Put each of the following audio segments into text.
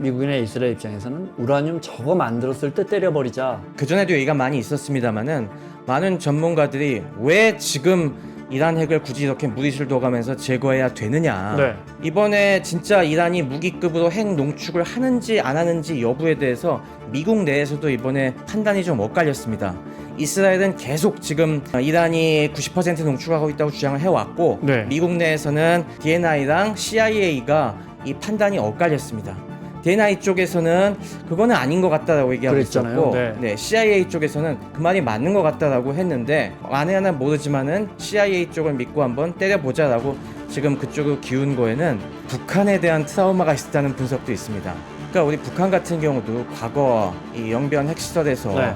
미국이나 이스라엘 입장에서는 우라늄 저거 만들었을 때 때려버리자. 그전에도 얘기가 많이 있었습니다만은 많은 전문가들이 왜 지금 이란 핵을 굳이 이렇게 무리수를 둬가면서 제거해야 되느냐. 네. 이번에 진짜 이란이 무기급으로 핵 농축을 하는지 안 하는지 여부에 대해서 미국 내에서도 이번에 판단이 좀 엇갈렸습니다. 이스라엘은 계속 지금 이란이 90% 농축하고 있다고 주장을 해왔고 네. 미국 내에서는 DNI랑 CIA가 이 판단이 엇갈렸습니다. DNI 쪽에서는 그거는 아닌 것 같다라고 얘기하고 그랬잖아요. 있었고 네, CIA 쪽에서는 그 말이 맞는 것 같다라고 했는데 안에 하나 모르지만은 CIA 쪽을 믿고 한번 때려보자라고 지금 그쪽으로 기운 거에는 북한에 대한 트라우마가 있었다는 분석도 있습니다. 그러니까 우리 북한 같은 경우도 과거 이 영변 핵시설에서 네.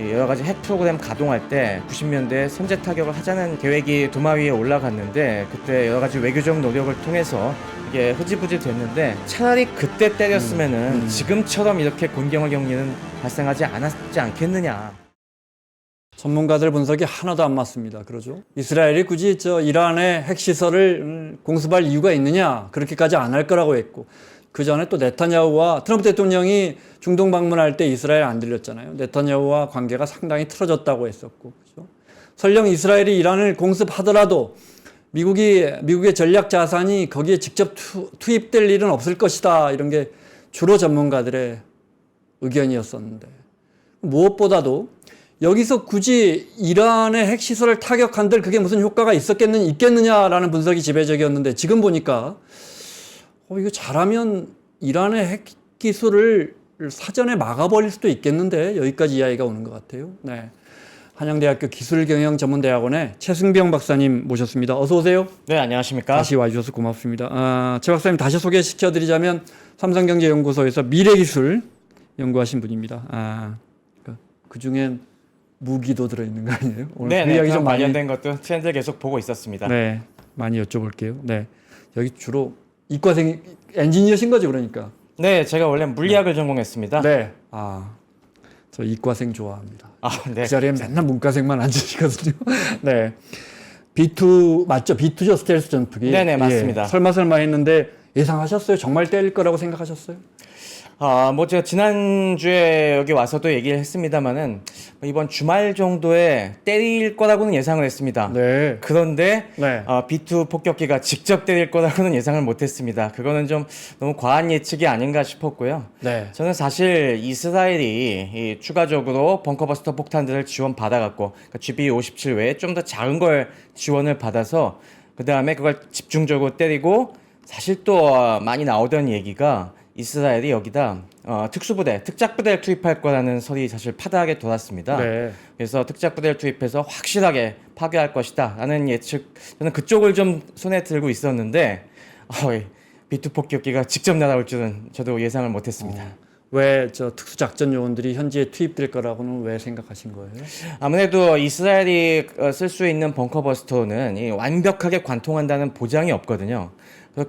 이 여러 가지 핵 프로그램 가동할 때 90년대에 선제 타격을 하자는 계획이 도마 위에 올라갔는데 그때 여러 가지 외교적 노력을 통해서 이게 흐지부지 됐는데 차라리 그때 때렸으면은 지금처럼 이렇게 곤경의 경기는 발생하지 않았지 않겠느냐. 전문가들 분석이 하나도 안 맞습니다. 그러죠? 이스라엘이 굳이 이란의 핵시설을 공습할 이유가 있느냐? 그렇게까지 안 할 거라고 했고 그 전에 또 네타냐후와 트럼프 대통령이 중동 방문할 때 이스라엘 안 들렸잖아요. 네타냐후와 관계가 상당히 틀어졌다고 했었고, 그렇죠? 설령 이스라엘이 이란을 공습하더라도 미국의 전략 자산이 거기에 직접 투입될 일은 없을 것이다. 이런 게 주로 전문가들의 의견이었었는데 무엇보다도 여기서 굳이 이란의 핵시설을 타격한들 그게 무슨 효과가 있겠느냐라는 분석이 지배적이었는데 지금 보니까 이거 잘하면 이란의 핵기술을 사전에 막아버릴 수도 있겠는데 여기까지 이야기가 오는 것 같아요. 네. 한양대학교 기술경영전문대학원의 최승병 박사님 모셨습니다. 어서 오세요. 네, 안녕하십니까. 다시 와주셔서 고맙습니다. 최 박사님 다시 소개시켜드리자면 삼성경제연구소에서 미래기술 연구하신 분입니다. 그 중엔 무기도 들어있는 거 아니에요? 오늘 그 이야기 좀 많이 관련된 것도 트렌드를 계속 보고 있었습니다. 네, 많이 여쭤볼게요. 네, 여기 주로 이과생 엔지니어신 거죠, 그러니까? 네, 제가 원래 물리학을 전공했습니다. 네, 저 이과생 좋아합니다. 네. 그 자리에 맨날 문과생만 앉으시거든요. 네, B2 맞죠? B2죠, 스텔스 전투기. 네네, 맞습니다. 설마 했는데 예상하셨어요? 정말 때릴 거라고 생각하셨어요? 제가 지난주에 여기 와서도 얘기를 했습니다만은 이번 주말 정도에 때릴 거라고는 예상을 했습니다. 네. 그런데 네. B2 폭격기가 직접 때릴 거라고는 예상을 못했습니다. 그거는 좀 너무 과한 예측이 아닌가 싶었고요. 네. 저는 사실 이스라엘이 추가적으로 벙커버스터 폭탄들을 지원받아갖고 그러니까 GBU-57 외에 좀 더 작은 걸 지원을 받아서 그 다음에 그걸 집중적으로 때리고 사실 또 많이 나오던 얘기가 이스라엘이 여기다 특수부대, 특작부대를 투입할 거라는 설이 사실 파다하게 돌았습니다. 네. 그래서 특작부대를 투입해서 확실하게 파괴할 것이다 라는 예측, 저는 그쪽을 좀 손에 들고 있었는데 B2 폭격기가 직접 날아올 줄은 저도 예상을 못했습니다. 왜 특수작전 요원들이 현지에 투입될 거라고는 왜 생각하신 거예요? 아무래도 이스라엘이 쓸 수 있는 벙커버스터는 이 완벽하게 관통한다는 보장이 없거든요.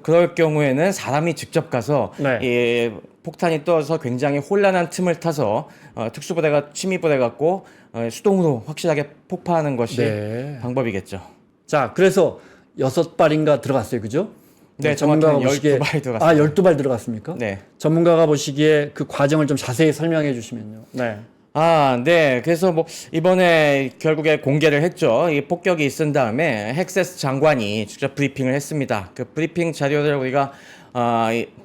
그럴 경우에는 사람이 직접 가서 네. 이 폭탄이 떠서 굉장히 혼란한 틈을 타서 특수부대가 침입을 해갖고 수동으로 확실하게 폭파하는 것이 네. 방법이겠죠. 자, 그래서 6발인가 들어갔어요, 그죠? 네, 전문가가 정확히는 보시기에 12발 들어갔습니다. 12발 들어갔습니까? 네. 전문가가 보시기에 그 과정을 좀 자세히 설명해 주시면요. 네. 네. 그래서 이번에 결국에 공개를 했죠. 이 폭격이 있은 다음에 헥세스 장관이 직접 브리핑을 했습니다. 그 브리핑 자료를 우리가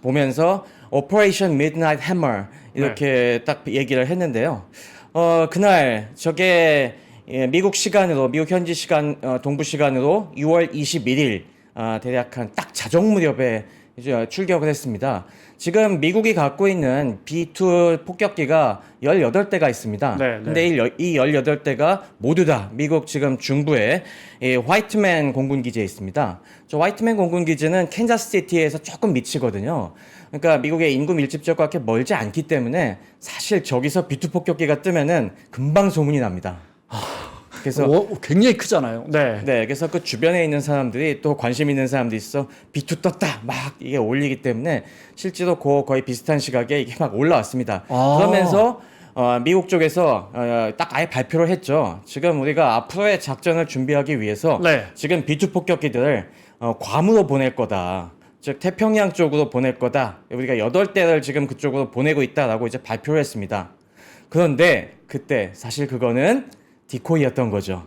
보면서 Operation Midnight Hammer 이렇게 딱 얘기를 했는데요. 그날 저게 미국 시간으로 미국 현지 시간 동부 시간으로 6월 21일 대략 한 딱 자정 무렵에 이제 출격을 했습니다. 지금 미국이 갖고 있는 B2 폭격기가 18대가 있습니다. 네, 네. 근데 이 18대가 모두 다 미국 지금 중부에 이 화이트맨 공군기지에 있습니다. 저 화이트맨 공군기지는 캔자스시티에서 조금 미치거든요. 그러니까 미국의 인구 밀집 지역과 그렇게 멀지 않기 때문에 사실 저기서 B2 폭격기가 뜨면은 금방 소문이 납니다. 그래서 굉장히 크잖아요. 네. 네, 그래서 그 주변에 있는 사람들이 또 관심 있는 사람들이 있어 B2 떴다 막 이게 올리기 때문에 실제로 거의 비슷한 시각에 이게 막 올라왔습니다. 그러면서 미국 쪽에서 딱 아예 발표를 했죠. 지금 우리가 앞으로의 작전을 준비하기 위해서 네. 지금 B2 폭격기들을 괌으로 보낼 거다. 즉 태평양 쪽으로 보낼 거다. 우리가 8대를 지금 그쪽으로 보내고 있다라고 이제 발표를 했습니다. 그런데 그때 사실 그거는 디코이였던 거죠.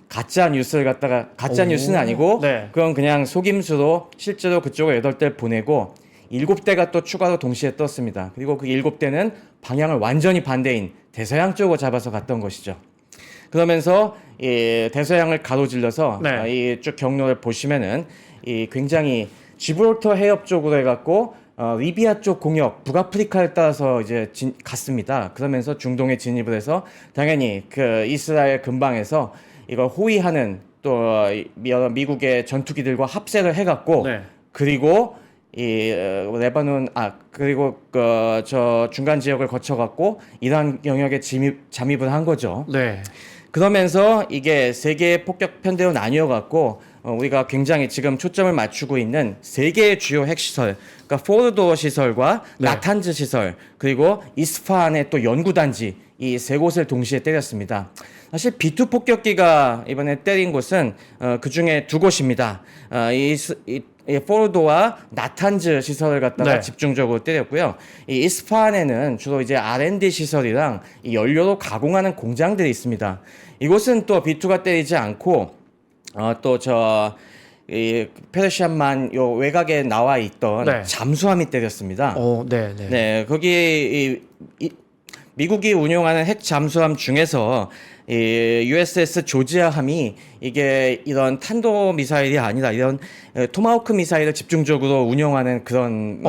가짜 뉴스를 갖다가 가짜 오. 뉴스는 아니고 네. 그건 그냥 속임수로 실제로 그쪽으로 8대를 보내고 7대가 또 추가로 동시에 떴습니다. 그리고 그 7대는 방향을 완전히 반대인 대서양 쪽으로 잡아서 갔던 것이죠. 그러면서 이 대서양을 가로질러서 네. 이 쭉 경로를 보시면은 이 굉장히 지브롤터 해협 쪽으로 해갖고 리비아 쪽 공역, 북아프리카를 따라서 이제 갔습니다. 그러면서 중동에 진입을 해서 당연히 그 이스라엘 근방에서 이걸 호위하는 또 미국의 전투기들과 합세를 해갖고 네. 그리고 이 레바논 그리고 그 저 중간 지역을 거쳐갖고 이란 영역에 잠입을 한 거죠. 네. 그러면서 이게 세 개의 폭격 편대로 나뉘어갖고 우리가 굉장히 지금 초점을 맞추고 있는 세 개의 주요 핵시설, 그러니까 포르도 시설과 네. 나탄즈 시설, 그리고 이스파한의 또 연구단지 이 세 곳을 동시에 때렸습니다. 사실 B2 폭격기가 이번에 때린 곳은 그 중에 두 곳입니다. 이 포르도와 나탄즈 시설을 갖다가 네. 집중적으로 때렸고요. 이 이스파한에는 주로 이제 R&D 시설이랑 이 연료로 가공하는 공장들이 있습니다. 이곳은 또 B2가 때리지 않고 또 이 페르시안만 요 외곽에 나와 있던 네. 잠수함이 때렸습니다. 네, 네. 네, 거기 미국이 운용하는 핵 잠수함 중에서 이 USS 조지아함이 이게 이런 탄도 미사일이 아니라 이런 토마호크 미사일을 집중적으로 운용하는 그런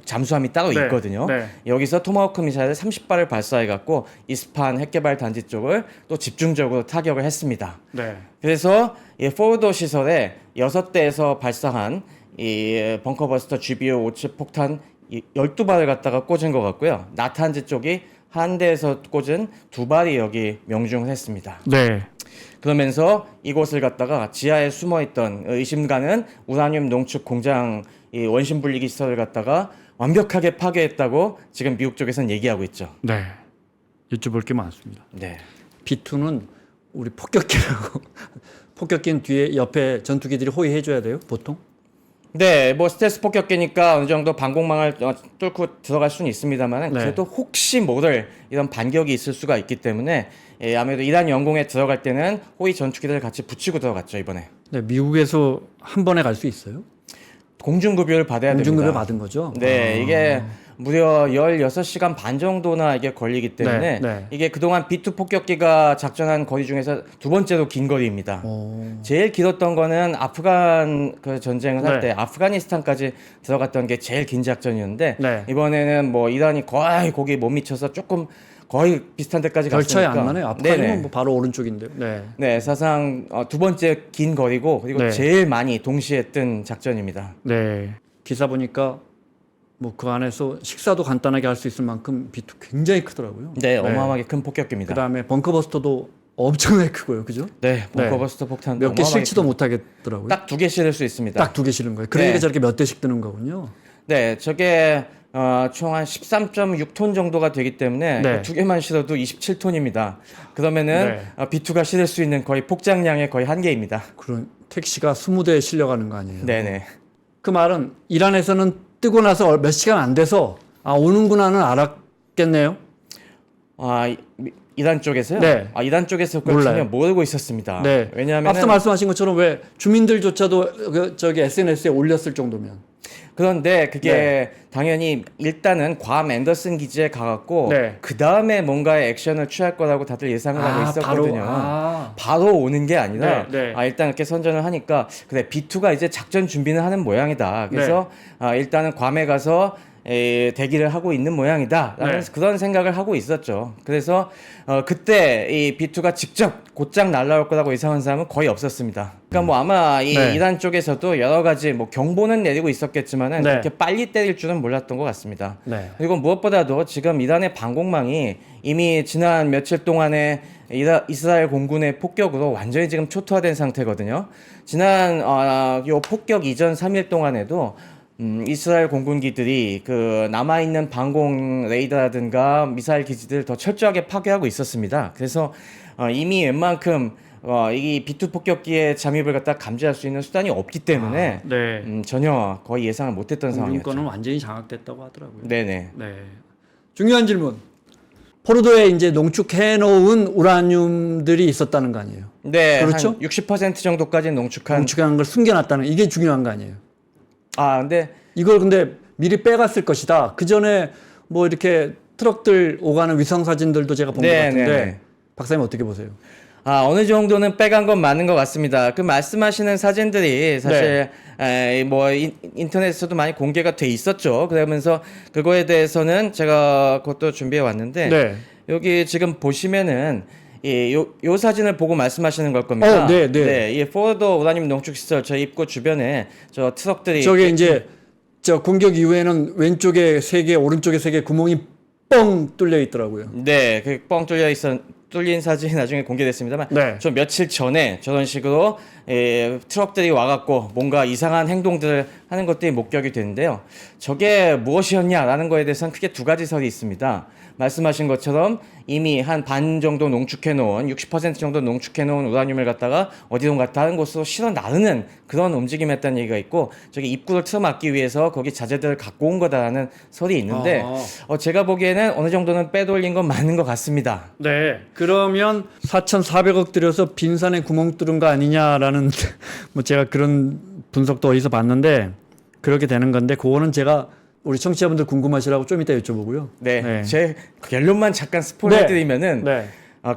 잠수함이 따로 네, 있거든요. 네. 여기서 토마호크 미사일을 30발을 발사해 갖고 이스파한 핵개발 단지 쪽을 또 집중적으로 타격을 했습니다. 네. 그래서 이 포르도 시설에 6대에서 발사한 이 벙커버스터 GBO-57 폭탄 12발을 갖다가 꽂은 것 같고요. 나탄즈 쪽이 한 대에서 꽂은 2발이 여기 명중을 했습니다. 네. 그러면서 이곳을 갖다가 지하에 숨어있던 의심 가는 우라늄 농축 공장 이 원심 분리기 시설을 갖다가 완벽하게 파괴했다고 지금 미국 쪽에서는 얘기하고 있죠. 네. 여쭤볼 게 많습니다. 네. B2는 우리 폭격기라고 폭격기는 뒤에 옆에 전투기들이 호위해 줘야 돼요, 보통? 네, 뭐 스텔스 폭격기니까 어느 정도 방공망을 뚫고 들어갈 수는 있습니다만 네. 그래도 혹시 모를 이런 반격이 있을 수가 있기 때문에 아무래도 이란 영공에 들어갈 때는 호위 전투기들을 같이 붙이고 들어갔죠 이번에. 네, 미국에서 한 번에 갈 수 있어요? 공중급여를 받아야 공중급여 됩니다. 받은 거죠? 네, 이게 무려 16시간 반 정도나 이게 걸리기 때문에 네, 네. 이게 그동안 B2 폭격기가 작전한 거리 중에서 두 번째로 긴 거리입니다. 제일 길었던 거는 아프간 그 전쟁을 할 네. 때 아프가니스탄까지 들어갔던 게 제일 긴 작전이었는데 네. 이번에는 뭐 이란이 거의 거기 못 미쳐서 조금 거의 비슷한 데까지 별 차이 갔으니까 안 나네요. 네네. 아프간이면 뭐 바로 오른쪽인데. 네. 네, 사상 두 번째 긴 거리고 그리고 네. 제일 많이 동시에 뜬 작전입니다. 네. 기사 보니까 뭐 그 안에서 식사도 간단하게 할 수 있을 만큼 B2 굉장히 크더라고요. 네, 어마어마하게 큰 폭격기입니다. 그다음에 벙커버스터도 엄청나게 크고요. 그죠? 네, 벙커버스터 폭탄 몇 개 실지도 못하겠더라고요. 딱 2개 실을 수 있습니다. 딱 2개 실은 거예요. 그러니까 네. 저렇게 몇 대씩 뜨는 거군요. 네, 저게 총 한 13.6톤 정도가 되기 때문에 네. 두 개만 실어도 27톤입니다. 그러면은 B2가 실을 수 있는 거의 폭장량의 거의 한계입니다. 그런 택시가 20대에 실려가는 거 아니에요? 네네. 그 말은 이란에서는 뜨고 나서 몇 시간 안 돼서 오는구나는 알았겠네요. 이란 쪽에서요? 네. 이란 쪽에서 그걸 몰라요. 전혀 모르고 있었습니다. 네. 왜냐하면 앞서 말씀하신 것처럼 왜 주민들조차도 저기 SNS에 올렸을 정도면. 그런데 그게 네. 당연히 일단은 괌 앤더슨 기지에 가갖고 네. 그 다음에 뭔가의 액션을 취할 거라고 다들 예상을 하고 있었거든요. 바로 오는 게 아니라 네, 일단 이렇게 선전을 하니까 그래 B2가 이제 작전 준비는 하는 모양이다. 그래서 일단은 괌에 가서 대기를 하고 있는 모양이다 라는 그런 생각을 하고 있었죠. 그래서 그때 이 B2가 직접 곧장 날라올 거라고 예상한 사람은 거의 없었습니다. 그러니까 뭐 아마 이 이란 쪽에서도 여러 가지 뭐 경보는 내리고 있었겠지만은 그렇게 빨리 때릴 줄은 몰랐던 것 같습니다. 그리고 무엇보다도 지금 이란의 방공망이 이미 지난 며칠 동안에 이스라엘 공군의 폭격으로 완전히 지금 초토화된 상태거든요. 지난 요 폭격 이전 3일 동안에도 이스라엘 공군기들이 그 남아있는 방공 레이더라든가 미사일 기지들을 더 철저하게 파괴하고 있었습니다. 그래서 이미 웬만큼 이 B2 폭격기의 잠입을 갖다 감지할 수 있는 수단이 없기 때문에 네. 전혀 거의 예상을 못했던 상황이었죠. 공군권은 완전히 장악됐다고 하더라고요. 네네. 네. 중요한 질문. 포르도에 이제 농축해 놓은 우라늄들이 있었다는 거 아니에요? 네, 그렇죠? 한 60% 정도까지 농축한. 농축한 걸 숨겨놨다는 이게 중요한 거 아니에요? 근데 이걸 근데 미리 빼갔을 것이다. 그 전에 뭐 이렇게 트럭들 오가는 위성 사진들도 제가 본 것 네, 같은데 네, 네. 박사님 어떻게 보세요? 어느 정도는 빼간 건 맞는 것 같습니다. 그 말씀하시는 사진들이 사실 뭐 인터넷에서도 많이 공개가 돼 있었죠. 그러면서 그거에 대해서는 제가 그것도 준비해 왔는데 네. 여기 지금 보시면은 요 사진을 보고 말씀하시는 걸 겁니다. 네, 네. 이 포르도 우라늄 농축 시설 저 입구 주변에 저 트럭들이 저게 이제 저 공격 이후에는 왼쪽에 3개, 오른쪽에 3개 구멍이 뻥 뚫려 있더라고요. 네, 그 뻥 뚫린 사진이 나중에 공개됐습니다만, 네. 좀 며칠 전에 저런 식으로 트럭들이 와갖고 뭔가 이상한 행동들을 하는 것들이 목격이 되는데요. 저게 무엇이었냐라는 거에 대해서는 크게 두 가지 설이 있습니다. 말씀하신 것처럼 이미 한 반 정도 농축해놓은 60% 정도 농축해놓은 우라늄을 갖다가 어디론가 다른 곳으로 실어 나르는 그런 움직임이었다는 얘기가 있고, 저기 입구를 틀어막기 위해서 거기 자재들을 갖고 온 거다라는 설이 있는데, 제가 보기에는 어느 정도는 빼돌린 건 맞는 것 같습니다. 네. 그러면 4,400억 들여서 빈산에 구멍 뚫은 거 아니냐라는 뭐 제가 그런 분석도 어디서 봤는데 그렇게 되는 건데 그거는 제가 우리 청취자분들 궁금하시라고 좀 이따 여쭤보고요. 네, 제 결론만 잠깐 스포를 해드리면은 네.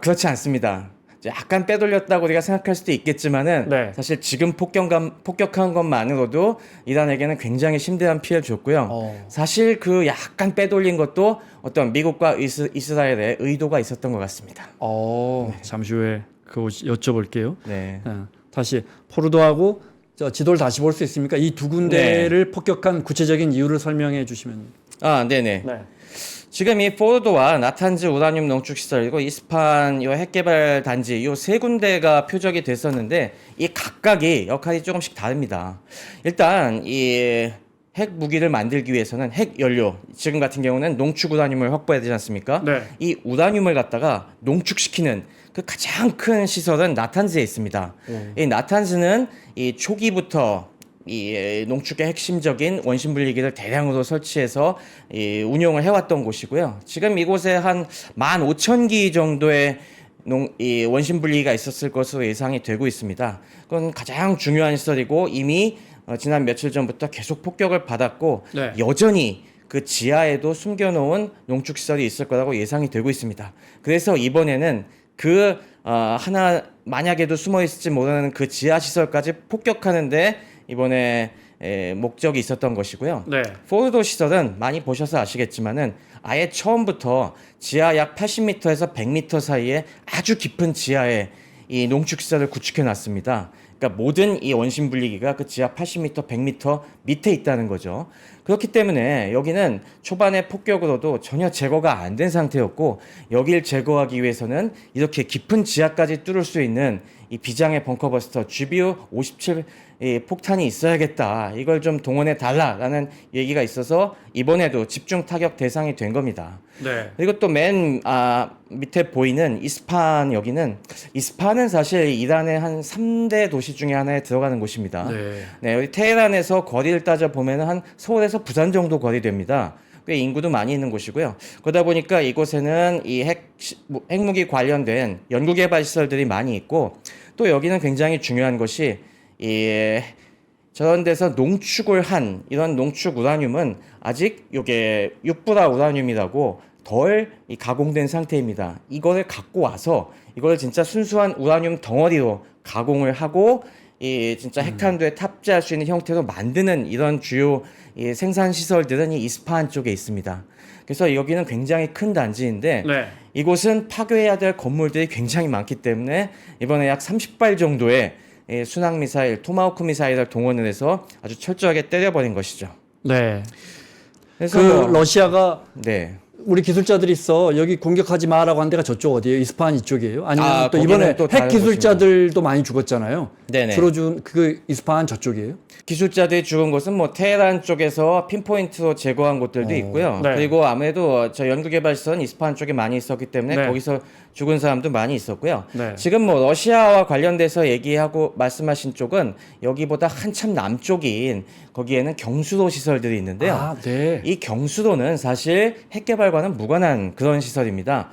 그렇지 않습니다. 약간 빼돌렸다고 우리가 생각할 수도 있겠지만은 네. 사실 지금 폭격한 것만으로도 이란에게는 굉장히 심대한 피해를 줬고요. 사실 그 약간 빼돌린 것도 어떤 미국과 이스라엘의 의도가 있었던 것 같습니다. 잠시 후에 그거 여쭤볼게요. 네. 다시 포르도하고 지도를 다시 볼 수 있습니까? 이 두 군데를 폭격한 구체적인 이유를 설명해 주시면. 네네. 지금 이 포르도와 나탄즈 우라늄 농축 시설 그리고 이스파한 요 핵개발 단지 요 세 군데가 표적이 됐었는데 이 각각이 역할이 조금씩 다릅니다. 일단 이 핵 무기를 만들기 위해서는 핵 연료 지금 같은 경우는 농축 우라늄을 확보해야 되지 않습니까? 네. 이 우라늄을 갖다가 농축시키는 그 가장 큰 시설은 나탄즈에 있습니다. 이 나탄즈는 이 초기부터 이 농축의 핵심적인 원심 분리기를 대량으로 설치해서 이 운용을 해왔던 곳이고요. 지금 이곳에 한 15,000기 정도의 이 원심 분리기가 있었을 것으로 예상이 되고 있습니다. 그건 가장 중요한 시설이고 이미 지난 며칠 전부터 계속 폭격을 받았고 네. 여전히 그 지하에도 숨겨놓은 농축 시설이 있을 거라고 예상이 되고 있습니다. 그래서 이번에는 하나 만약에도 숨어 있을지 모르는 그 지하 시설까지 폭격하는데 이번에 목적이 있었던 것이고요. 네. 포르도 시설은 많이 보셔서 아시겠지만은 아예 처음부터 지하 약 80m에서 100m 사이에 아주 깊은 지하에 이 농축 시설을 구축해 놨습니다. 그러니까 모든 이 원심 분리기가 그 지하 80m, 100m 밑에 있다는 거죠. 그렇기 때문에 여기는 초반에 폭격으로도 전혀 제거가 안 된 상태였고 여길 제거하기 위해서는 이렇게 깊은 지하까지 뚫을 수 있는 이 비장의 벙커버스터 GBU-57 이 폭탄이 있어야겠다. 이걸 좀 동원해 달라라는 얘기가 있어서 이번에도 집중 타격 대상이 된 겁니다. 네. 그리고 또 맨 밑에 보이는 이스파한 여기는 이스파한은 사실 이란의 한 3대 도시 중에 하나에 들어가는 곳입니다. 네, 여기 테헤란에서 거리를 따져 보면 한 서울에서 부산 정도 거리 됩니다. 꽤 인구도 많이 있는 곳이고요. 그러다 보니까 이곳에는 이 핵무기 관련된 연구개발 시설들이 많이 있고 또 여기는 굉장히 중요한 것이 저런 데서 농축을 한 이런 농축 우라늄은 아직 이게 육부라 우라늄이라고 덜 가공된 상태입니다. 이거를 갖고 와서 이걸 진짜 순수한 우라늄 덩어리로 가공을 하고 진짜 핵탄두에 탑재할 수 있는 형태로 만드는 이런 주요 생산 시설들은 이 이스파한 쪽에 있습니다. 그래서 여기는 굉장히 큰 단지인데 이곳은 파괴해야 될 건물들이 굉장히 많기 때문에 이번에 약 30발 정도의 순항 미사일, 토마호크 미사일을 동원을 해서 아주 철저하게 때려버린 것이죠. 네. 그래서 러시아가 네. 우리 기술자들이 있어 여기 공격하지 마라고 한 데가 저쪽 어디예요? 이스파한 이쪽이에요? 아니면 또 이번에 또 핵 다른 기술자들도 많이 죽었잖아요. 네네. 주로 준 그 이스파한 저쪽이에요? 기술자들이 죽은 곳은 뭐 테헤란 쪽에서 핀포인트로 제거한 곳들도 있고요. 네. 그리고 아무래도 저 연구개발시설은 이스파한 쪽에 많이 있었기 때문에 네. 거기서 죽은 사람도 많이 있었고요. 네. 지금 뭐 러시아와 관련돼서 얘기하고 말씀하신 쪽은 여기보다 한참 남쪽인 거기에는 경수도 시설들이 있는데요. 아, 네. 이 경수도는 사실 핵 개발과는 무관한 그런 시설입니다.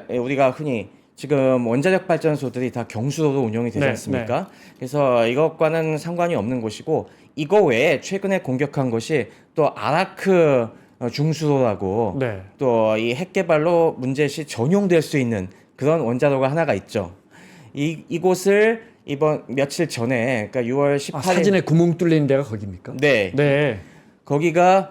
우리가 흔히 지금 원자력 발전소들이 다 경수도로 운영이 되지 네, 않습니까? 그래서 이것과는 상관이 없는 곳이고 이거 외에 최근에 공격한 것이 또 아라크 중수도라고 네. 또 이 핵 개발로 문제시 전용될 수 있는 그런 원자로가 하나가 있죠. 이곳을 이번 며칠 전에 그러니까 6월 18일 사진에 구멍 뚫린 데가 거기입니까? 네. 네. 거기가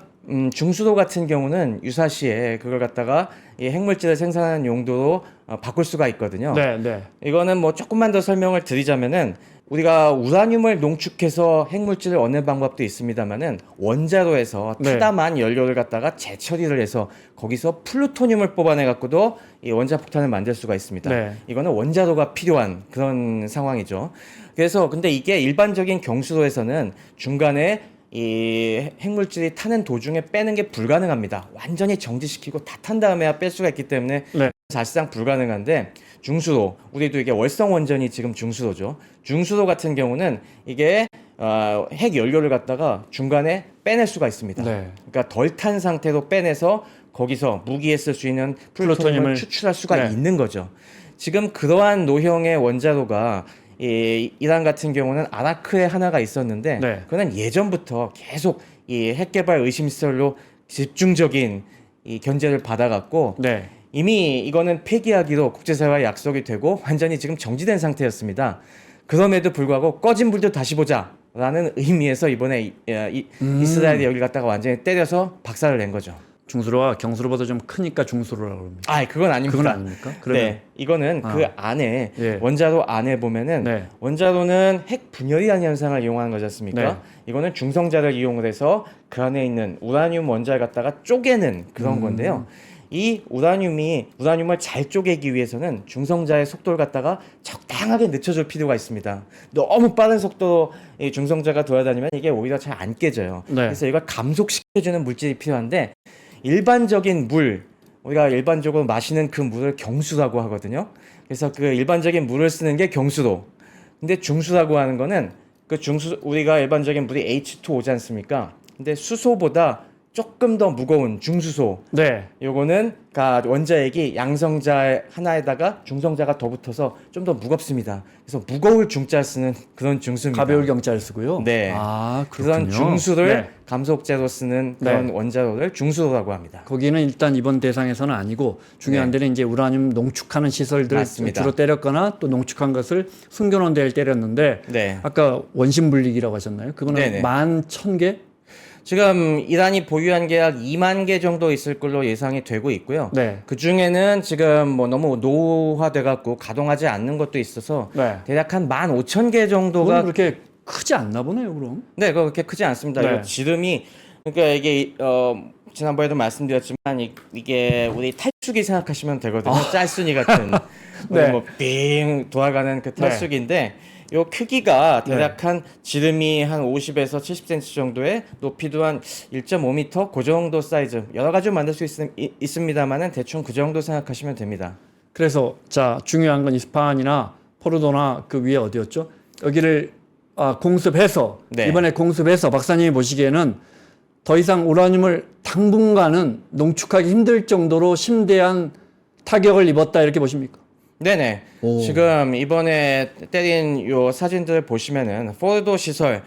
중수도 같은 경우는 유사시에 그걸 갖다가 이 핵물질을 생산하는 용도로 바꿀 수가 있거든요. 네, 네. 이거는 뭐 조금만 더 설명을 드리자면은 우리가 우라늄을 농축해서 핵물질을 얻는 방법도 있습니다만은 원자로에서 네. 타담한 연료를 갖다가 재처리를 해서 거기서 플루토늄을 뽑아내 갖고도 이 원자폭탄을 만들 수가 있습니다. 네. 이거는 원자로가 필요한 그런 상황이죠. 그래서 근데 이게 일반적인 경수도에서는 중간에 이 핵물질이 타는 도중에 빼는 게 불가능합니다. 완전히 정지시키고 다 탄 다음에야 뺄 수가 있기 때문에 네. 사실상 불가능한데 중수도, 우리도 이게 월성 원전이 지금 중수도죠. 중수도 같은 경우는 이게 핵 연료를 갖다가 중간에 빼낼 수가 있습니다. 네. 그러니까 덜 탄 상태로 빼내서 거기서 무기에 쓸 수 있는 플루토늄을 플루토늄을 추출할 수가 네. 있는 거죠. 지금 그러한 노형의 원자로가 이 이란 같은 경우는 아라크에 하나가 있었는데 네. 그는 예전부터 계속 이 핵개발 의심시설로 집중적인 이 견제를 받아갔고 네. 이미 이거는 폐기하기로 국제사회와 약속이 되고 완전히 지금 정지된 상태였습니다. 그럼에도 불구하고 꺼진 불도 다시 보자라는 의미에서 이번에 이스라엘이 여기 갖다가 완전히 때려서 박살을 낸 거죠. 중수로가 경수로보다 좀 크니까 중수로라고 합니다. 아, 그건 아닙니다. 그건 아닙니까? 그러면 네, 이거는 그 안에 예. 원자로 안에 보면은 네. 원자로는 핵 분열이라는 현상을 이용하는 거지 않습니까? 네. 이거는 중성자를 이용을 해서 그 안에 있는 우라늄 원자를 갖다가 쪼개는 그런 건데요. 이 우라늄을 잘 쪼개기 위해서는 중성자의 속도를 갖다가 적당하게 늦춰줄 필요가 있습니다. 너무 빠른 속도로 이 중성자가 돌아다니면 이게 오히려 잘 안 깨져요. 네. 그래서 이걸 감속시켜주는 물질이 필요한데 일반적인 물, 우리가 일반적으로 마시는 그 물을 경수라고 하거든요. 그래서 그 일반적인 물을 쓰는 게 경수로. 근데 중수라고 하는 거는 그 우리가 일반적인 물이 H2O지 않습니까? 근데 수소보다 조금 더 무거운 중수소. 네. 요거는 원자핵이 양성자 하나에다가 중성자가 더 붙어서 좀 더 무겁습니다. 그래서 무거울 중자 쓰는 그런 중수입니다. 가벼울 경자를 쓰고요. 네. 아, 그렇군요. 그런 중수를 네. 감속제로 쓰는 그런 네. 원자로를 중수로라고 합니다. 거기는 일단 이번 대상에서는 아니고 중요한 데는 이제 우라늄 농축하는 시설들 맞습니다. 주로 때렸거나 또 농축한 것을 숨겨놓은 데를 때렸는데 네. 아까 원심 분리기라고 하셨나요? 그거는 네네. 11,000개? 지금 이란이 보유한 게 약 2만 개 정도 있을 걸로 예상이 되고 있고요. 네. 그 중에는 지금 뭐 너무 노후화돼 갖고 가동하지 않는 것도 있어서 네. 대략 한 15,000개 그건 정도가 그렇게 크지 않나 보네요, 그럼. 네, 그렇게 크지 않습니다. 네. 이거 지름이 그러니까 이게 지난번에도 말씀드렸지만 이게 우리 탈수기 생각하시면 되거든요. 짤순이 같은 네. 뭐빙 돌아가는 그 탈수기인데 요 크기가 대략 한 지름이 한 50에서 70cm 정도의 높이도 한 1.5m 그 정도 사이즈. 여러 가지로 만들 수 있습니다만은 대충 그 정도 생각하시면 됩니다. 그래서 자 중요한 건 이스파한이나 포르도나 그 위에 어디였죠? 여기를 공습해서 네. 이번에 공습해서 박사님이 보시기에는 더 이상 우라늄을 당분간은 농축하기 힘들 정도로 심대한 타격을 입었다 이렇게 보십니까? 네네. 오. 지금 이번에 때린 요 사진들을 보시면은 포르도 시설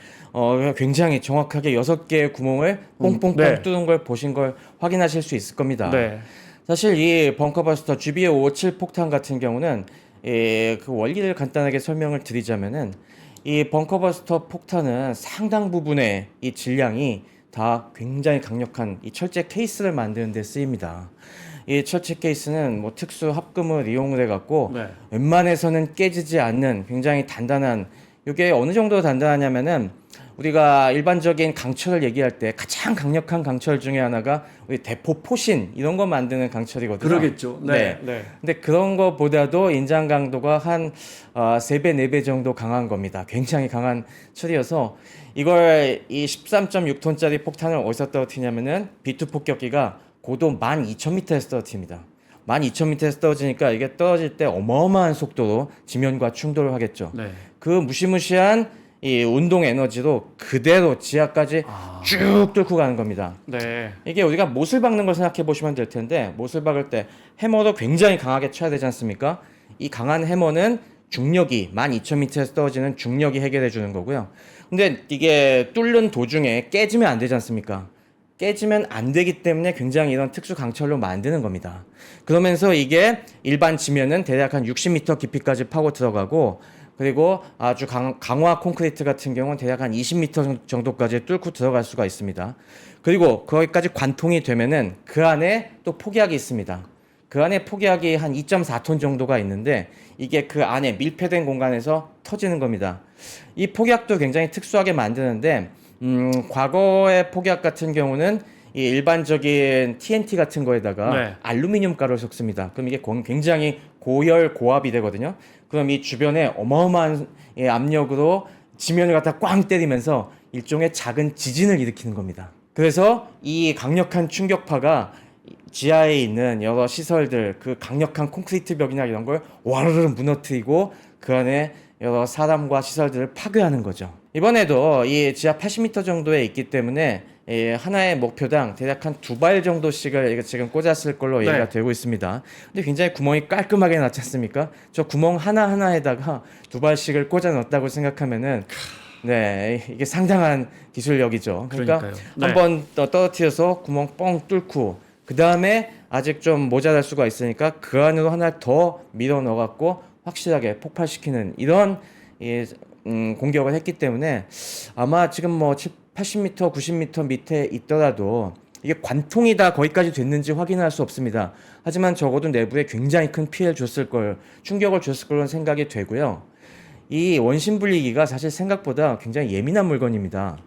굉장히 정확하게 6개의 구멍을 뽕뽕뽕 네. 뚫은 걸 보신 걸 확인하실 수 있을 겁니다. 네. 사실 이 벙커버스터 GBA-557 폭탄 같은 경우는 그 원리를 간단하게 설명을 드리자면은 이 벙커버스터 폭탄은 상당 부분의 이 질량이 다 굉장히 강력한 이 철제 케이스를 만드는 데 쓰입니다. 이 철제 케이스는 뭐 특수 합금을 이용을 해갖고 네. 웬만해서는 깨지지 않는 굉장히 단단한, 이게 어느 정도 단단하냐면은 우리가 일반적인 강철을 얘기할 때 가장 강력한 강철 중에 하나가 우리 대포 포신 이런 거 만드는 강철이거든요. 그러겠죠. 네. 근데 그런 거보다도 인장 강도가 한 3배, 4배 정도 강한 겁니다. 굉장히 강한 철이어서 이걸 이 13.6톤짜리 폭탄을 어디서 떨어뜨리냐면은 B2 폭격기가 고도 12,000m에서 떨어뜨립니다. 12,000m에서 떨어지니까 이게 떨어질 때 어마어마한 속도로 지면과 충돌을 하겠죠. 네. 그 무시무시한 이 운동 에너지로 그대로 지하까지 쭉 뚫고 가는 겁니다. 네. 이게 우리가 못을 박는 걸 생각해 보시면 될 텐데, 못을 박을 때 해머도 굉장히 강하게 쳐야 되지 않습니까? 이 강한 해머는 중력이 12,000m에서 떨어지는 중력이 해결해 주는 거고요. 근데 이게 뚫는 도중에 깨지면 안 되지 않습니까? 깨지면 안 되기 때문에 굉장히 이런 특수 강철로 만드는 겁니다. 그러면서 이게 일반 지면은 대략 한 60m 깊이까지 파고 들어가고, 그리고 아주 강화 콘크리트 같은 경우는 대략 한 20m 정도까지 뚫고 들어갈 수가 있습니다. 그리고 거기까지 관통이 되면은 그 안에 또 폭약이 있습니다. 그 안에 폭약이 한 2.4톤 정도가 있는데 이게 그 안에 밀폐된 공간에서 터지는 겁니다. 이 폭약도 굉장히 특수하게 만드는데 과거의 폭약 같은 경우는 이 일반적인 TNT 같은 거에다가 네. 알루미늄 가루를 섞습니다. 그럼 이게 굉장히 고열 고압이 되거든요. 그럼 이 주변에 어마어마한 압력으로 지면을 갖다 꽝 때리면서 일종의 작은 지진을 일으키는 겁니다. 그래서 이 강력한 충격파가 지하에 있는 여러 시설들, 그 강력한 콘크리트 벽이나 이런 걸 와르르 무너뜨리고 그 안에 여러 사람과 시설들을 파괴하는 거죠. 이번에도 이 지하 80m 정도에 있기 때문에 하나의 목표당 대략 한 2발 정도씩을 지금 꽂았을 걸로 얘기가 되고 있습니다. 근데 굉장히 구멍이 깔끔하게 났지 않습니까? 저 구멍 하나하나에다가 2발씩을 꽂아 넣었다고 생각하면은 네, 이게 상당한 기술력이죠. 그러니까 그러니까요. 네. 한번 떨어뜨려서 구멍 뻥 뚫고 그 다음에 아직 좀 모자랄 수가 있으니까 그 안으로 하나 더 밀어 넣어갖고 확실하게 폭발시키는 이런 공격을 했기 때문에 아마 지금 뭐 80m, 90m 밑에 있더라도 이게 관통이 다 거기까지 됐는지 확인할 수 없습니다. 하지만 적어도 내부에 굉장히 큰 피해를 줬을 걸, 충격을 줬을 거라는 생각이 되고요. 이 원심 분리기가 사실 생각보다 굉장히 예민한 물건입니다.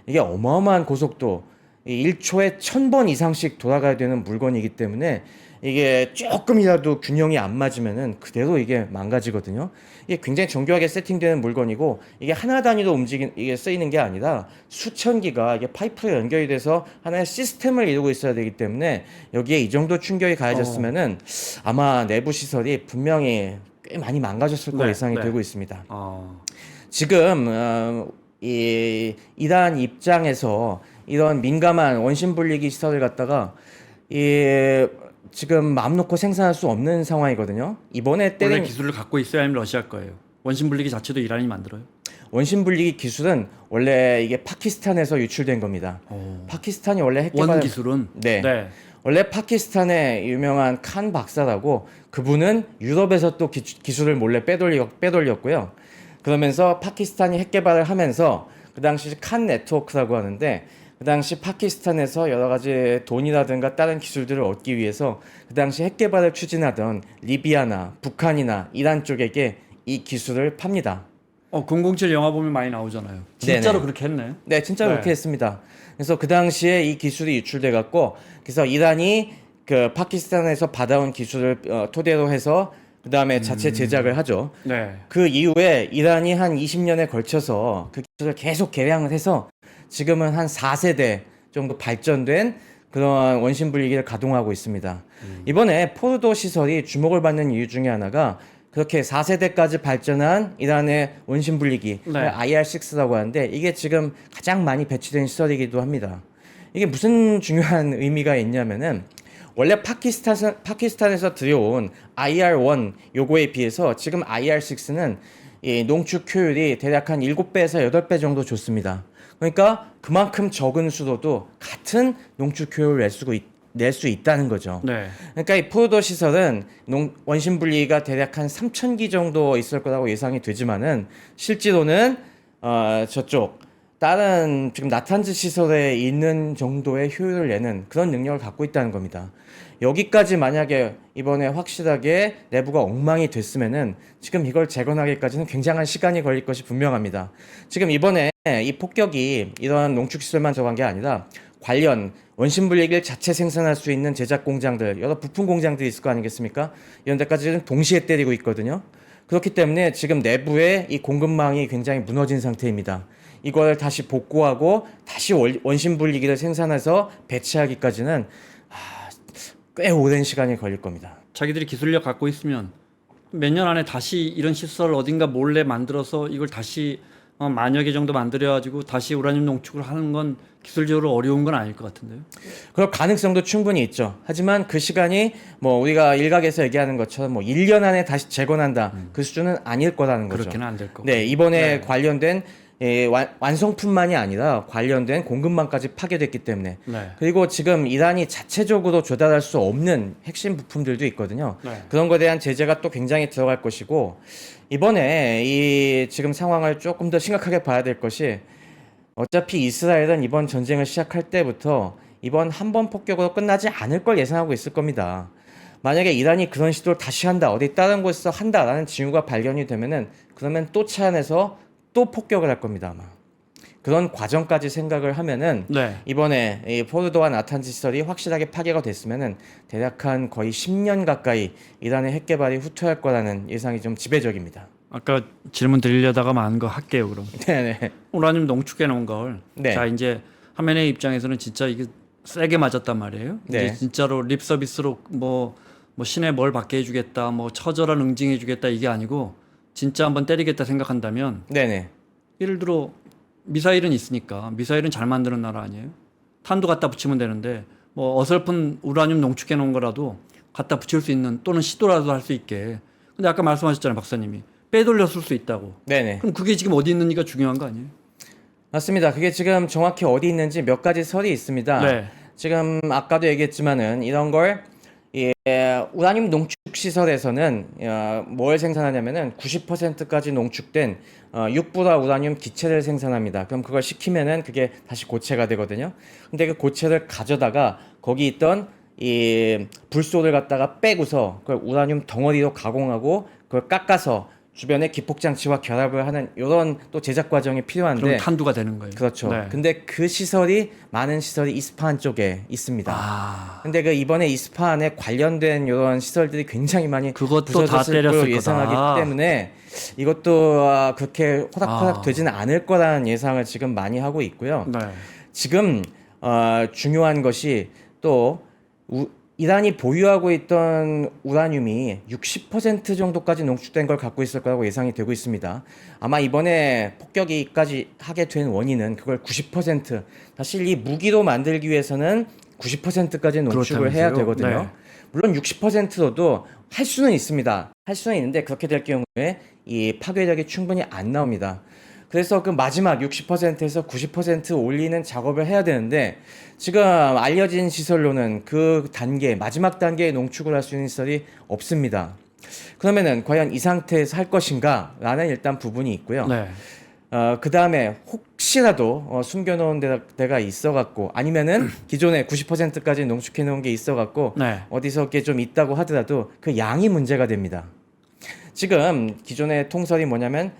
이게 어마어마한 고속도, 1초에 1000번 이상씩 돌아가야 되는 물건이기 때문에 이게 조금이라도 균형이 안 맞으면은 그대로 이게 망가지거든요. 이게 굉장히 정교하게 세팅되는 물건이고 이게 하나 단위로 이게 쓰이는 게 아니라 수천 기가 이게 파이프로 연결이 돼서 하나의 시스템을 이루고 있어야 되기 때문에 여기에 이 정도 충격이 가해졌으면은 아마 내부 시설이 분명히 꽤 많이 망가졌을 거로 예상이 되고 있습니다. 지금 이 이란 입장에서 이런 민감한 원심 분리기 시설을 갖다가 지금 마음 놓고 생산할 수 없는 상황이거든요. 이번에 원래 기술을 갖고 있어야 하면 러시아 거예요. 원심 분리기 자체도 이란이 만들어요. 원심 분리기 기술은 원래 이게 파키스탄에서 유출된 겁니다. 파키스탄이 원래 핵 개발 원 기술은 네. 원래 파키스탄의 유명한 칸 박사라고 그분은 유럽에서 또 기술을 몰래 빼돌렸고요. 그러면서 파키스탄이 핵 개발을 하면서 그 당시 칸 네트워크라고 하는데 그 당시 파키스탄에서 여러 가지 돈이라든가 다른 기술들을 얻기 위해서 그 당시 핵 개발을 추진하던 리비아나 북한이나 이란 쪽에게 이 기술을 팝니다. 007 영화 보면 많이 나오잖아요. 진짜로 네네. 그렇게 했네. 네, 진짜로 그렇게 했습니다. 그래서 그 당시에 이 기술이 유출돼 갖고 그래서 이란이 그 파키스탄에서 받아온 기술을 토대로 해서 그 다음에 자체 제작을 하죠. 네. 그 이후에 이란이 한 20년에 걸쳐서 그 기술을 계속 개량을 해서 지금은 한 4세대 정도 발전된 그런 원심 분리기를 가동하고 있습니다. 이번에 포르도 시설이 주목을 받는 이유 중에 하나가 그렇게 4세대까지 발전한 이란의 원심 분리기 IR6라고 하는데 이게 지금 가장 많이 배치된 시설이기도 합니다. 이게 무슨 중요한 의미가 있냐면은 원래 파키스탄에서 들여온 IR1 요거에 비해서 지금 IR6는 이 농축 효율이 대략 한 7배에서 8배 정도 좋습니다. 그러니까 그만큼 적은 수로도 같은 농축 효율을 낼 수 있다는 거죠. 네. 그러니까 이 포르도 시설은 원심 분리기가 대략 한 3,000기 정도 있을 거라고 예상이 되지만은 실제로는 저쪽 다른 지금 나탄즈 시설에 있는 정도의 효율을 내는 그런 능력을 갖고 있다는 겁니다. 여기까지 만약에 이번에 확실하게 내부가 엉망이 됐으면은 지금 이걸 재건하기까지는 굉장한 시간이 걸릴 것이 분명합니다. 지금 이번에 이 폭격이 이러한 농축 시설만 저간 게 아니라 관련 원심 분리기를 자체 생산할 수 있는 제작 공장들, 여러 부품 공장들이 있을 거 아니겠습니까? 이런 데까지 좀 동시에 때리고 있거든요. 그렇기 때문에 지금 내부에 이 공급망이 굉장히 무너진 상태입니다. 이걸 다시 복구하고 다시 원심 분리기를 생산해서 배치하기까지는 꽤 오랜 시간이 걸릴 겁니다. 자기들이 기술력 갖고 있으면 몇 년 안에 다시 이런 시설 어딘가 몰래 만들어서 이걸 다시 만여 개 정도 만들어가지고 다시 우라늄 농축을 하는 건 기술적으로 어려운 건 아닐 것 같은데요. 그럴 가능성도 충분히 있죠. 하지만 그 시간이 뭐 우리가 일각에서 얘기하는 것처럼 뭐 1년 안에 다시 재건한다. 그 수준은 아닐 거라는 거죠. 그렇게는 안 될 거고. 네, 이번에 관련된 완성품만이 아니라 관련된 공급망까지 파괴됐기 때문에 네. 그리고 지금 이란이 자체적으로 조달할 수 없는 핵심 부품들도 있거든요. 네. 그런 거에 대한 제재가 또 굉장히 들어갈 것이고 이번에 이 지금 상황을 조금 더 심각하게 봐야 될 것이 어차피 이스라엘은 이번 전쟁을 시작할 때부터 이번 한 번 폭격으로 끝나지 않을 걸 예상하고 있을 겁니다. 만약에 이란이 그런 시도를 다시 한다, 어디 다른 곳에서 한다라는 징후가 발견이 되면은 그러면 또 차안에서 또 폭격을 할 겁니다, 아마. 그런 과정까지 생각을 하면은 네. 이번에 이 포르도와 나탄즈 시설이 확실하게 파괴가 됐으면은 대략 한 거의 10년 가까이 이란의 핵 개발이 후퇴할 거라는 예상이 좀 지배적입니다. 아까 질문 드리려다가 많은 거 할게요, 그럼. 네네. 우라늄 농축해 놓은 걸. 네. 자, 이제 화면의 입장에서는 진짜 이게 세게 맞았단 말이에요. 네. 이제 진짜로 립 서비스로 뭐 신에 뭘 받게 해주겠다, 뭐 처절한 응징해주겠다 이게 아니고 진짜 한번 때리겠다 생각한다면 네네. 예를 들어 미사일은 있으니까 미사일은 잘 만드는 나라 아니에요? 탄도 갖다 붙이면 되는데 뭐 어설픈 우라늄 농축해 놓은 거라도 갖다 붙일 수 있는 또는 시도라도 할 수 있게. 근데 아까 말씀하셨잖아요, 박사님이. 빼돌렸을 수 있다고. 네네. 그럼 그게 지금 어디 있는지가 중요한 거 아니에요? 맞습니다. 그게 지금 정확히 어디 있는지 몇 가지 설이 있습니다. 네. 지금 아까도 얘기했지만은 이런 걸 우라늄 농축 시설에서는 뭘 생산하냐면은 90%까지 농축된 육부라 우라늄 기체를 생산합니다. 그럼 그걸 식히면은 그게 다시 고체가 되거든요. 근데 그 고체를 가져다가 거기 있던 이 불소를 갖다가 빼고서 그걸 우라늄 덩어리로 가공하고 그걸 깎아서 주변에 기폭장치와 결합을 하는 이런 또 제작 과정이 필요한데 그럼 탄두가 되는 거예요. 그렇죠. 네. 근데 그 시설이 많은 시설이 이스파한 쪽에 있습니다. 아, 근데 그 이번에 이스파한에 관련된 이런 시설들이 굉장히 많이 그것도 다 부서졌을 때렸을 걸로 예상하기 거다. 때문에 이것도 그렇게 호락호락 아. 되지는 않을 거라는 예상을 지금 많이 하고 있고요. 네. 지금 중요한 것이 또 이란이 보유하고 있던 우라늄이 60% 정도까지 농축된 걸 갖고 있을 거라고 예상이 되고 있습니다. 아마 이번에 폭격이까지 하게 된 원인은 그걸 90% 사실 이 무기로 만들기 위해서는 90%까지 농축을 해야 그렇다면서요? 되거든요. 네. 물론 60%로도 할 수는 있습니다. 할 수는 있는데 그렇게 될 경우에 이 파괴력이 충분히 안 나옵니다. 그래서 그 마지막 60%에서 90% 올리는 작업을 해야 되는데 지금 알려진 시설로는 그 단계, 마지막 단계에 농축을 할 수 있는 시설이 없습니다. 그러면은 과연 이 상태에서 할 것인가? 라는 일단 부분이 있고요. 네. 그 다음에 혹시라도 숨겨놓은 데가 있어갖고 아니면은 기존에 90%까지 농축해 놓은 게 있어갖고 네. 어디서 이렇게 좀 있다고 하더라도 그 양이 문제가 됩니다. 지금 기존의 통설이 뭐냐면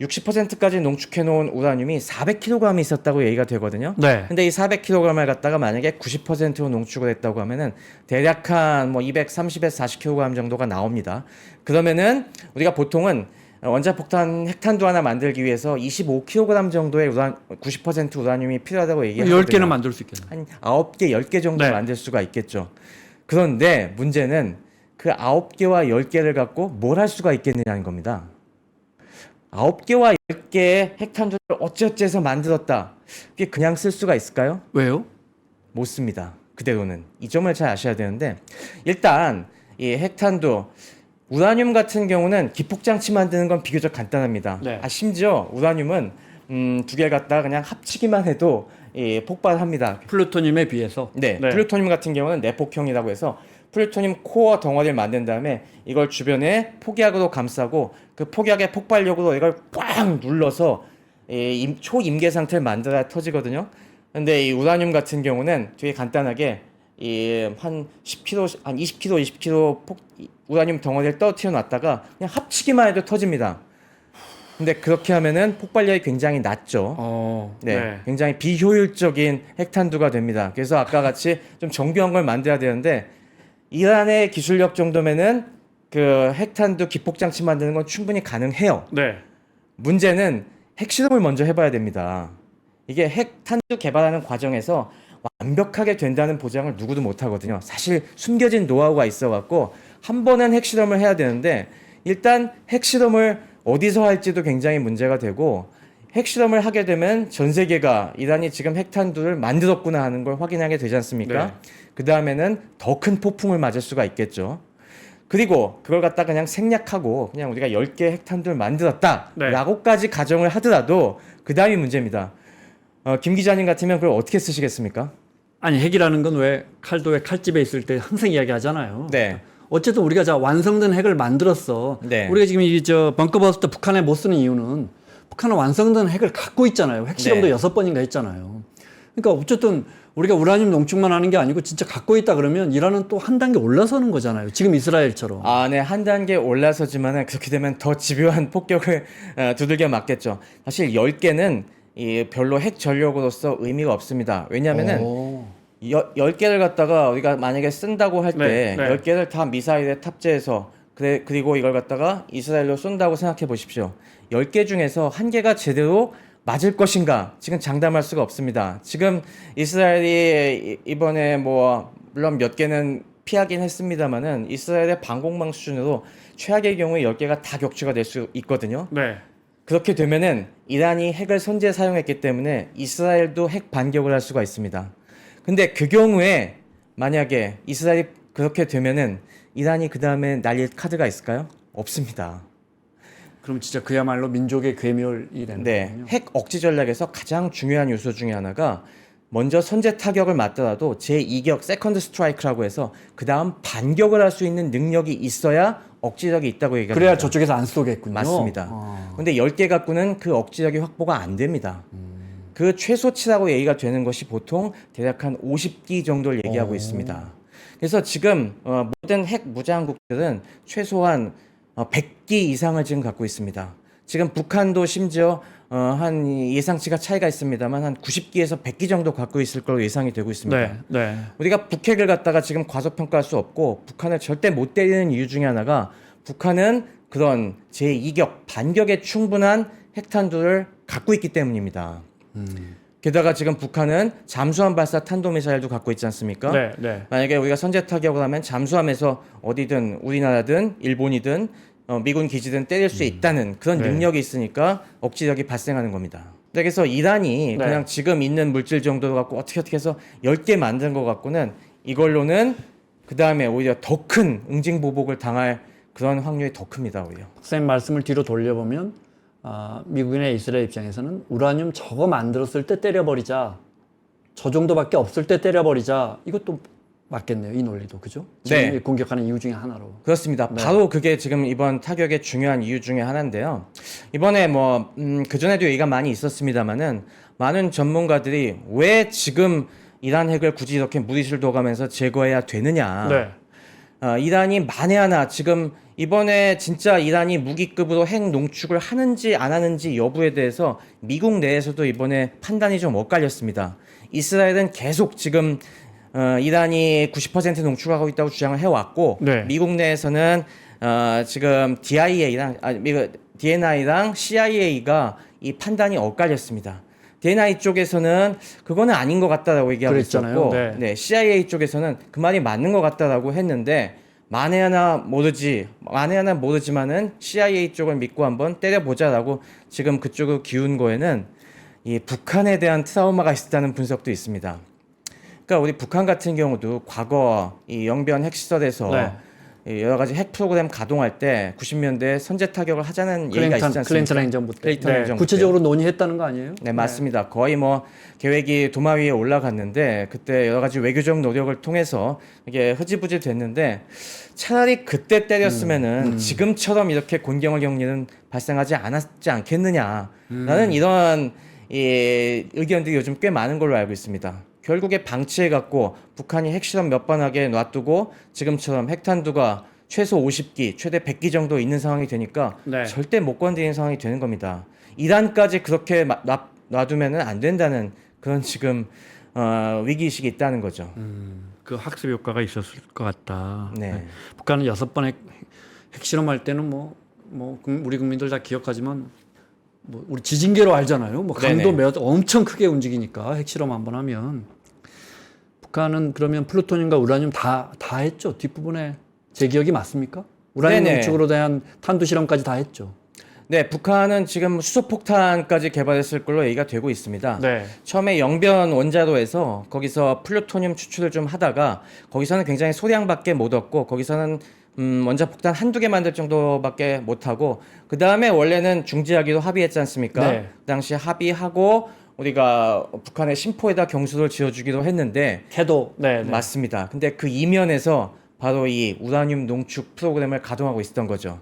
60%까지 농축해 놓은 우라늄이 400kg이 있었다고 얘기가 되거든요. 네. 근데 이 400kg을 갖다가 만약에 90%로 농축을 했다고 하면은 대략 한 뭐 230에서 40kg 정도가 나옵니다. 그러면은 우리가 보통은 원자폭탄 핵탄두 하나 만들기 위해서 25kg 정도의 90% 우라늄이 필요하다고 얘기하거든요. 10개는 만들 수 있겠네. 한 9개, 10개 정도 네. 만들 만들 수가 있겠죠. 그런데 문제는 그 9개와 10개를 갖고 뭘 할 수가 있겠느냐는 겁니다. 9개와 10개의 핵탄두를 어찌어찌해서 만들었다. 그게 그냥 쓸 수가 있을까요? 왜요? 못 씁니다. 그대로는. 이 점을 잘 아셔야 되는데 일단 이 핵탄두 우라늄 같은 경우는 기폭장치 만드는 건 비교적 간단합니다. 네. 심지어 우라늄은 두 개 갖다가 그냥 합치기만 해도 폭발합니다. 플루토늄에 비해서. 네, 플루토늄 같은 경우는 내폭형이라고 해서 플루토늄 코어 덩어리를 만든 다음에 이걸 주변에 폭약으로 감싸고 그 폭약의 폭발력으로 이걸 꽉 눌러서 초임계 상태를 만들어야 터지거든요. 근데 이 우라늄 같은 경우는 되게 간단하게 한 10kg, 한 20kg, 20kg 우라늄 덩어리를 떨어뜨려 놨다가 그냥 합치기만 해도 터집니다. 근데 그렇게 하면은 폭발력이 굉장히 낮죠. 네, 굉장히 비효율적인 핵탄두가 됩니다. 그래서 아까 같이 좀 정교한 걸 만들어야 되는데 이란의 기술력 정도면은 그 핵탄두 기폭장치 만드는 건 충분히 가능해요. 네. 문제는 핵실험을 먼저 해봐야 됩니다. 이게 핵탄두 개발하는 과정에서 완벽하게 된다는 보장을 누구도 못하거든요. 사실 숨겨진 노하우가 있어갖고 한 번은 핵실험을 해야 되는데 일단 핵실험을 어디서 할지도 굉장히 문제가 되고 핵실험을 하게 되면 전 세계가 이란이 지금 핵탄두를 만들었구나 하는 걸 확인하게 되지 않습니까? 네. 그 다음에는 더 큰 폭풍을 맞을 수가 있겠죠. 그리고 그걸 갖다 그냥 생략하고 그냥 우리가 10개 핵탄두를 만들었다 네. 라고까지 가정을 하더라도 그 다음이 문제입니다. 김 기자님 같으면 그걸 어떻게 쓰시겠습니까? 아니 핵이라는 건 왜 칼도에 칼집에 있을 때 항상 이야기하잖아요. 네. 어쨌든 우리가 자 완성된 핵을 만들었어. 네. 우리가 지금 이 저 벙커버스터 북한에 못 쓰는 이유는 북한은 완성된 핵을 갖고 있잖아요. 핵실험도 네. 6번인가 했잖아요. 그러니까 어쨌든 우리가 우라늄 농축만 하는 게 아니고 진짜 갖고 있다 그러면 이란은 또 한 단계 올라서는 거잖아요. 지금 이스라엘처럼. 아, 네. 한 단계 올라서지만은 그렇게 되면 더 집요한 폭격을 두들겨 맞겠죠. 사실 10개는 별로 핵 전력으로서 의미가 없습니다. 왜냐면은 오. 10개를 갖다가 우리가 만약에 쓴다고 할 때 네, 네. 10개를 다 미사일에 탑재해서 그리고 이걸 갖다가 이스라엘로 쏜다고 생각해 보십시오. 10개 중에서 한 개가 제대로 맞을 것인가? 지금 장담할 수가 없습니다. 지금 이스라엘이 이번에 뭐 물론 몇 개는 피하긴 했습니다만은 이스라엘의 방공망 수준으로 최악의 경우에 10개가 다 격추가 될 수 있거든요. 네. 그렇게 되면은 이란이 핵을 선제 사용했기 때문에 이스라엘도 핵 반격을 할 수가 있습니다. 근데 그 경우에 만약에 이스라엘이 그렇게 되면은 이란이 그 다음에 날릴 카드가 있을까요? 없습니다. 그럼 진짜 그야말로 민족의 괴멸이 되는 네, 거군요. 핵 억지 전략에서 가장 중요한 요소 중에 하나가 먼저 선제 타격을 맞더라도 제2격 세컨드 스트라이크라고 해서 그 다음 반격을 할 수 있는 능력이 있어야 억지력이 있다고 얘기합니다. 그래야 저쪽에서 안 쏘겠군요. 맞습니다. 근데 10개 갖고는 그 억지력이 확보가 안 됩니다. 그 최소치라고 얘기가 되는 것이 보통 대략 한 50기 정도를 얘기하고 있습니다. 그래서 지금 모든 핵 무장국들은 최소한 100기 이상을 지금 갖고 있습니다. 지금 북한도 심지어 한 예상치가 차이가 있습니다만 한 90기에서 100기 정도 갖고 있을 걸로 예상이 되고 있습니다. 네. 네. 우리가 북핵을 갖다가 지금 과소평가할 수 없고 북한을 절대 못 때리는 이유 중에 하나가 북한은 그런 제2격 반격에 충분한 핵탄두를 갖고 있기 때문입니다. 게다가 지금 북한은 잠수함 발사 탄도미사일도 갖고 있지 않습니까? 네. 네. 만약에 우리가 선제 타격을 하면 잠수함에서 어디든 우리나라든 일본이든 미군 기지든 때릴 수 있다는 그런 네. 능력이 있으니까 억지력이 발생하는 겁니다. 그래서 이란이 네. 그냥 지금 있는 물질 정도 갖고 어떻게 해서 10개 만든 것 갖고는 이걸로는 그 다음에 오히려 더 큰 응징보복을 당할 그런 확률이 더 큽니다. 오히려. 선생님 말씀을 뒤로 돌려보면 미국이나 이스라엘 입장에서는 우라늄 저거 만들었을 때 때려버리자. 저 정도밖에 없을 때 때려버리자. 이것도 맞겠네요. 이 논리도. 그죠? 지금 네. 공격하는 이유 중에 하나로. 그렇습니다. 네. 바로 그게 지금 이번 타격의 중요한 이유 중에 하나인데요. 이번에 뭐 그전에도 얘기가 많이 있었습니다만은 많은 전문가들이 왜 지금 이란 핵을 굳이 이렇게 무리수를 둬가면서 제거해야 되느냐. 네. 이란이 만에 하나 지금 이번에 진짜 이란이 무기급으로 핵 농축을 하는지 안 하는지 여부에 대해서 미국 내에서도 이번에 판단이 좀 엇갈렸습니다. 이스라엘은 계속 지금 이란이 90% 농축하고 있다고 주장을 해왔고 네. 미국 내에서는 지금 DNI랑 CIA가 이 판단이 엇갈렸습니다. DNI 쪽에서는 그거는 아닌 것 같다라고 얘기하고 그랬잖아요. 있었고, 네. 네, CIA 쪽에서는 그 말이 맞는 것 같다라고 했는데 만에 하나 모르지만은 CIA 쪽을 믿고 한번 때려보자라고 지금 그쪽으로 기운 거에는 이 북한에 대한 트라우마가 있었다는 분석도 있습니다. 그러니까 우리 북한 같은 경우도 과거 이 영변 핵시설에서 네. 여러 가지 핵 프로그램 가동할 때 90년대에 선제 타격을 하자는 얘기가 있지 않습니까? 클린턴 행정부 때. 클린턴 행정부 구체적으로 논의했다는 거 아니에요? 네, 맞습니다. 거의 뭐 계획이 도마 위에 올라갔는데 그때 여러 가지 외교적 노력을 통해서 이게 흐지부지 됐는데 차라리 그때 때렸으면은 지금처럼 이렇게 곤경을 겪는 발생하지 않았지 않겠느냐라는 이런 이 의견들이 요즘 꽤 많은 걸로 알고 있습니다. 결국에 방치해갖고 북한이 핵실험 몇 번 하게 놔두고 지금처럼 핵탄두가 최소 50기, 최대 100기 정도 있는 상황이 되니까 네. 절대 못 건드리는 상황이 되는 겁니다. 이란까지 그렇게 놔두면 안 된다는 그런 지금 위기의식이 있다는 거죠. 그 학습 효과가 있었을 것 같다. 네. 북한은 6번 핵실험할 때는 우리 국민들 다 기억하지만 뭐 우리 지진계로 알잖아요. 뭐 강도 엄청 크게 움직이니까 핵실험 한번 하면 북한은 그러면 플루토늄과 우라늄 다 했죠. 뒷부분에 제 기억이 맞습니까? 우라늄 농축으로 대한 탄두 실험까지 다 했죠. 네, 북한은 지금 수소폭탄까지 개발했을 걸로 얘기가 되고 있습니다. 네. 처음에 영변 원자로에서 거기서 플루토늄 추출을 좀 하다가 거기서는 굉장히 소량밖에 못 얻고 거기서는 원자 폭탄 한두 개 만들 정도밖에 못 하고 그 다음에 원래는 중지하기로 합의했지 않습니까? 네. 그 당시 합의하고 우리가 북한의 심포에다 경수를 지어주기로 했는데 해도 맞습니다. 근데 그 이면에서 바로 이 우라늄 농축 프로그램을 가동하고 있었던 거죠.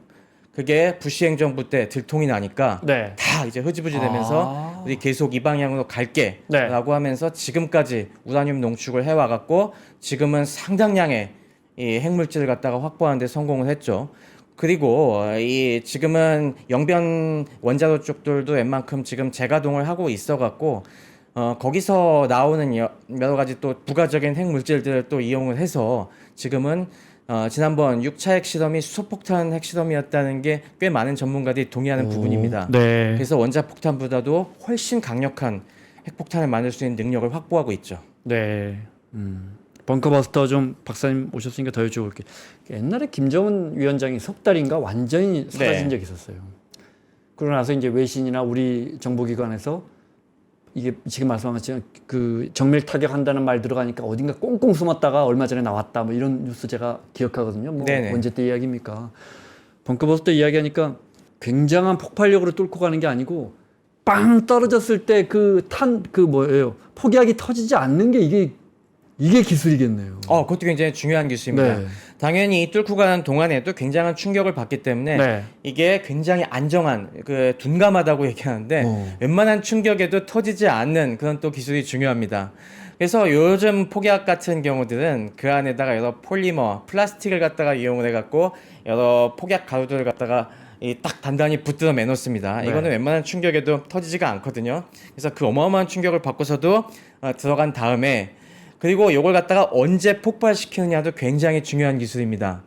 그게 부시 행정부 때 들통이 나니까 네. 다 이제 흐지부지 되면서 우리 계속 이 방향으로 갈게 네. 라고 하면서 지금까지 우라늄 농축을 해와갖고 지금은 상당량의 이 핵물질을 갖다가 확보하는 데 성공을 했죠. 그리고 이 지금은 영변 원자로 쪽들도 웬만큼 지금 재가동을 하고 있어갖고 거기서 나오는 여러 가지 또 부가적인 핵물질들을 또 이용을 해서 지금은 지난번 6차 핵실험이 수소폭탄 핵실험이었다는 게 꽤 많은 전문가들이 동의하는 부분입니다. 네. 그래서 원자폭탄보다도 훨씬 강력한 핵폭탄을 만들 수 있는 능력을 확보하고 있죠. 네. 벙커버스터 좀 박사님 오셨으니까 더 여쭤볼게요. 옛날에 김정은 위원장이 석 달인가 완전히 사라진 적이 있었어요. 그러고 나서 이제 외신이나 우리 정보기관에서 이게 지금 말씀한 것처럼 그 정밀 타격한다는 말 들어가니까 어딘가 꽁꽁 숨었다가 얼마 전에 나왔다 뭐 이런 뉴스 제가 기억하거든요. 뭐 네네. 언제 때 이야기입니까? 벙커버스터 이야기하니까 굉장한 폭발력으로 뚫고 가는 게 아니고 빵 떨어졌을 때 뭐예요? 폭약이 터지지 않는 게 이게 기술이겠네요. 그것도 굉장히 중요한 기술입니다. 네. 당연히 뚫고 가는 동안에도 굉장한 충격을 받기 때문에 네. 이게 굉장히 안정한 둔감하다고 얘기하는데 웬만한 충격에도 터지지 않는 그런 또 기술이 중요합니다. 그래서 요즘 폭약 같은 경우들은 그 안에다가 여러 폴리머, 플라스틱을 갖다가 이용을 해갖고 여러 폭약 가루들을 갖다가 딱 단단히 붙들어 매놓습니다. 네. 이거는 웬만한 충격에도 터지지가 않거든요. 그래서 그 어마어마한 충격을 받고서도 들어간 다음에 그리고 이걸 갖다가 언제 폭발시키느냐도 굉장히 중요한 기술입니다.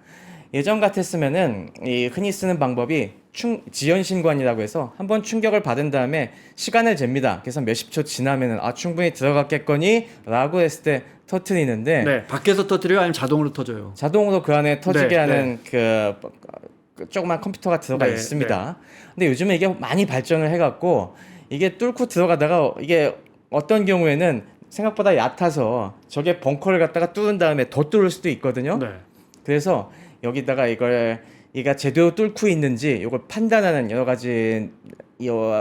예전 같았으면은 이 흔히 쓰는 방법이 지연신관이라고 해서 한번 충격을 받은 다음에 시간을 잽니다. 그래서 몇십 초 지나면은 충분히 들어갔겠거니 라고 했을 때 터트리는데 네. 밖에서 터뜨려요? 아니면 자동으로 터져요? 자동으로 그 안에 터지게 네, 하는 그 조그만 컴퓨터가 들어가 네, 있습니다. 근데 요즘에 이게 많이 발전을 해갖고 이게 뚫고 들어가다가 이게 어떤 경우에는 생각보다 얕아서 저게 벙커를 갖다가 뚫은 다음에 더 뚫을 수도 있거든요. 네. 그래서 여기다가 얘가 제대로 뚫고 있는지 이걸 판단하는 여러 가지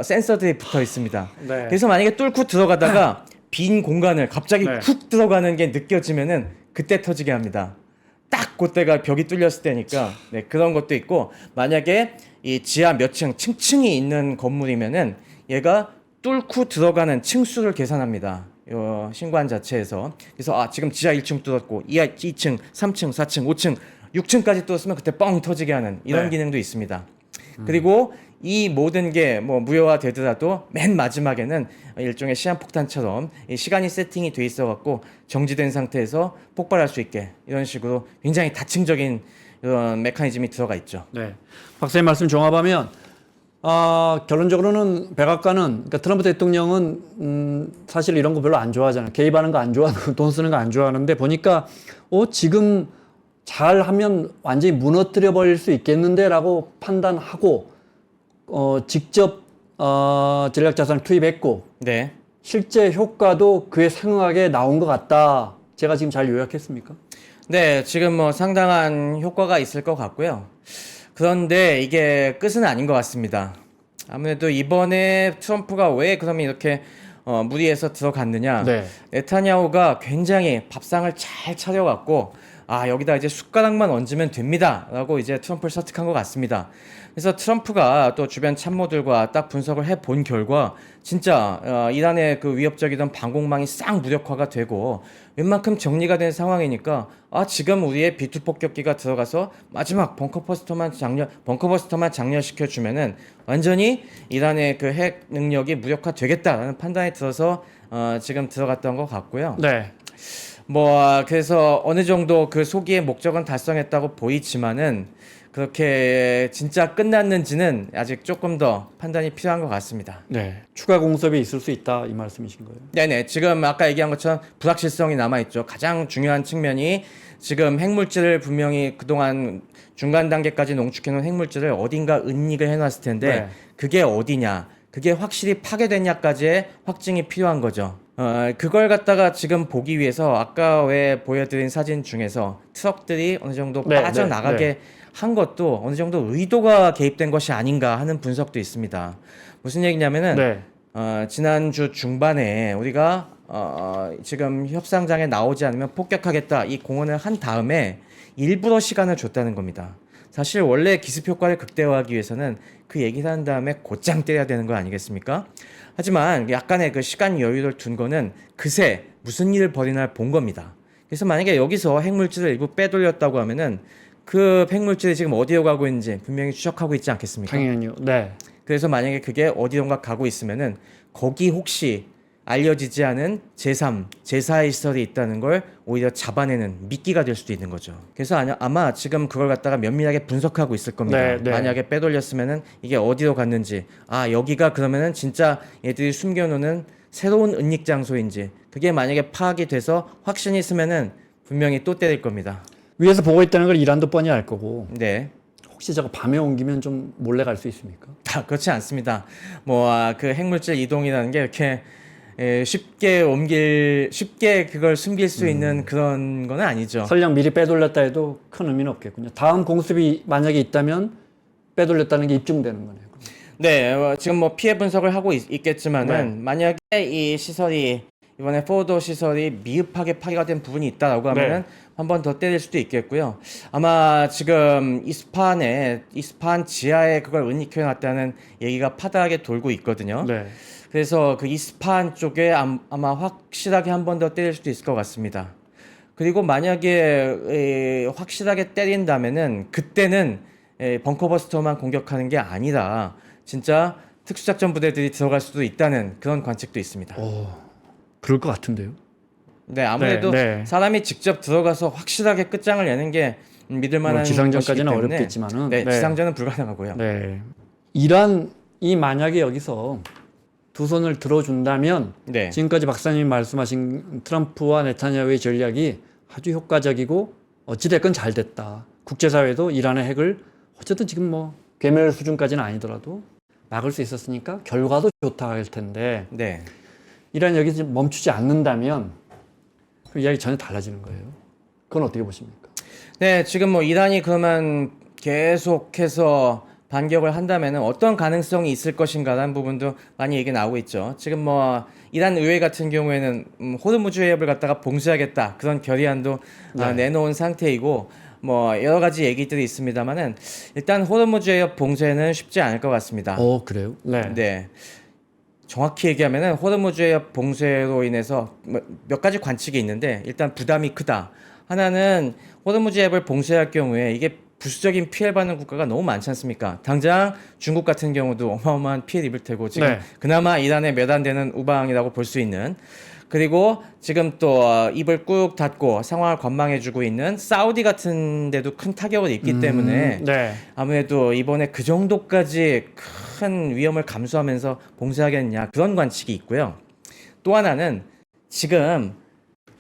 센서들이 붙어 있습니다. 네. 그래서 만약에 뚫고 들어가다가 빈 공간을 갑자기 네. 훅 들어가는 게 느껴지면은 그때 터지게 합니다. 딱 그때가 벽이 뚫렸을 때니까 그런 것도 있고 만약에 이 지하 몇 층이 있는 건물이면은 얘가 뚫고 들어가는 층수를 계산합니다. 요 신관 자체에서 그래서 지금 지하 1층 뚫었고 이하 2층, 3층, 4층, 5층, 6층까지 뚫었으면 그때 뻥 터지게 하는 이런 기능도 있습니다. 그리고 이 모든 게 뭐 무효화되더라도 맨 마지막에는 일종의 시한폭탄처럼 이 시간이 세팅이 돼 있어 갖고 정지된 상태에서 폭발할 수 있게 이런 식으로 굉장히 다층적인 이런 메커니즘이 들어가 있죠. 네. 박사님 말씀 종합하면 결론적으로는 백악관은 그러니까 트럼프 대통령은 사실 이런 거 별로 안 좋아하잖아요. 개입하는 거 안 좋아하고 돈 쓰는 거 안 좋아하는데 보니까 지금 잘하면 완전히 무너뜨려 버릴 수 있겠는데라고 판단하고 직접 전략 자산을 투입했고 네. 실제 효과도 그에 상응하게 나온 것 같다. 제가 지금 잘 요약했습니까? 네, 지금 뭐 상당한 효과가 있을 것 같고요. 그런데 이게 끝은 아닌 것 같습니다. 아무래도 이번에 트럼프가 왜 그러면 이렇게 무리해서 들어갔느냐? 네. 네타냐후가 굉장히 밥상을 잘 차려갖고 여기다 이제 숟가락만 얹으면 됩니다라고 이제 트럼프를 설득한 것 같습니다. 그래서 트럼프가 또 주변 참모들과 딱 분석을 해본 결과 진짜 이란의 그 위협적이던 방공망이 싹 무력화가 되고 웬만큼 정리가 된 상황이니까 지금 우리의 B2 폭격기가 들어가서 마지막 벙커버스터만 장렬시켜 주면은 완전히 이란의 그 핵 능력이 무력화되겠다라는 판단이 들어서 지금 들어갔던 것 같고요. 네. 그래서 어느 정도 그 소기의 목적은 달성했다고 보이지만은 그렇게 진짜 끝났는지는 아직 조금 더 판단이 필요한 것 같습니다. 네. 추가 공습이 있을 수 있다 이 말씀이신 거예요. 네네. 지금 아까 얘기한 것처럼 불확실성이 남아있죠. 가장 중요한 측면이 지금 핵물질을 분명히 그동안 중간 단계까지 농축해놓은 핵물질을 어딘가 은닉을 해놨을 텐데 네. 그게 어디냐, 그게 확실히 파괴됐냐까지의 확증이 필요한 거죠. 그걸 갖다가 지금 보기 위해서 아까 왜 보여드린 사진 중에서 트럭들이 어느 정도 네, 빠져나가게 네, 네. 한 것도 어느 정도 의도가 개입된 것이 아닌가 하는 분석도 있습니다. 무슨 얘기냐면은 네. 지난주 중반에 우리가 지금 협상장에 나오지 않으면 폭격하겠다 이 공언을 한 다음에 일부러 시간을 줬다는 겁니다. 사실 원래 기습 효과를 극대화하기 위해서는 그 얘기를 한 다음에 곧장 때려야 되는 거 아니겠습니까? 하지만 약간의 그 시간 여유를 둔 거는 그새 무슨 일을 벌이나 본 겁니다. 그래서 만약에 여기서 핵물질을 일부 빼돌렸다고 하면은 그 핵물질이 지금 어디로 가고 있는지 분명히 추적하고 있지 않겠습니까? 당연히요. 네. 그래서 만약에 그게 어디론가 가고 있으면은 거기 혹시 알려지지 않은 제3, 제4의 시설이 있다는 걸 오히려 잡아내는 미끼가 될 수도 있는 거죠. 그래서 아마 지금 그걸 갖다가 면밀하게 분석하고 있을 겁니다. 네, 네. 만약에 빼돌렸으면은 이게 어디로 갔는지, 여기가 그러면은 진짜 얘들이 숨겨놓는 새로운 은닉 장소인지, 그게 만약에 파악이 돼서 확신이 있으면은 분명히 또 때릴 겁니다. 위에서 보고 있다는 걸 이란도 뻔히 알 거고 네. 혹시 저거 밤에 옮기면 좀 몰래 갈 수 있습니까? 그렇지 않습니다. 그 핵물질 이동이라는 게 이렇게 쉽게 그걸 숨길 수 있는 그런 건 아니죠. 설령 미리 빼돌렸다 해도 큰 의미는 없겠군요. 다음 공습이 만약에 있다면 빼돌렸다는 게 입증되는 거네요. 네, 지금 피해 분석을 하고 있겠지만은 네. 만약에 이 시설이 이번에 포도 시설이 미흡하게 파괴가 된 부분이 있다라고 하면은 한 번 더 때릴 수도 있겠고요. 아마 지금 이스파한 지하에 그걸 은닉해 놨다는 얘기가 파다하게 돌고 있거든요. 네. 그래서 그 이스파한 쪽에 아마 확실하게 한 번 더 때릴 수도 있을 것 같습니다. 그리고 만약에 확실하게 때린다면은 그때는 벙커버스터만 공격하는 게 아니라 진짜 특수작전 부대들이 들어갈 수도 있다는 그런 관측도 있습니다. 그럴 것 같은데요. 네, 아무래도 네. 사람이 직접 들어가서 확실하게 끝장을 내는 게 믿을 만한 지상전까지는 것이기 때문에 어렵겠지만은 네, 지상전은 불가능하고요. 네. 이란이 만약에 여기서 두 손을 들어준다면 네. 지금까지 박사님이 말씀하신 트럼프와 네타냐후의 전략이 아주 효과적이고 어찌됐건 잘 됐다. 국제사회도 이란의 핵을 어쨌든 지금 괴멸 수준까지는 아니더라도 막을 수 있었으니까 결과도 좋다 할 텐데 네. 이란이 여기 지금 멈추지 않는다면 그 이야기 전혀 달라지는 거예요. 그건 어떻게 보십니까? 네, 지금 이란이 그러면 계속해서 반격을 한다면 어떤 가능성이 있을 것인가라는 부분도 많이 얘기 나오고 있죠. 지금 이란 의회 같은 경우에는 호르무즈 해협을 갖다가 봉쇄하겠다 그런 결의안도 내놓은 상태이고 여러 가지 얘기들이 있습니다만은 일단 호르무즈 해협 봉쇄는 쉽지 않을 것 같습니다. 그래요? 네. 네. 정확히 얘기하면은 호르무즈 해협 봉쇄로 인해서 몇 가지 관측이 있는데 일단 부담이 크다. 하나는 호르무즈 해협을 봉쇄할 경우에 이게 부수적인 피해를 받는 국가가 너무 많지 않습니까? 당장 중국 같은 경우도 어마어마한 피해를 입을 테고 지금 네. 그나마 이란에 몇 안 되는 우방이라고 볼 수 있는 그리고 지금 또 입을 꾹 닫고 상황을 관망해주고 있는 사우디 같은 데도 큰 타격을 입기 때문에 네. 아무래도 이번에 그 정도까지 큰 위험을 감수하면서 봉쇄하겠냐 그런 관측이 있고요. 또 하나는 지금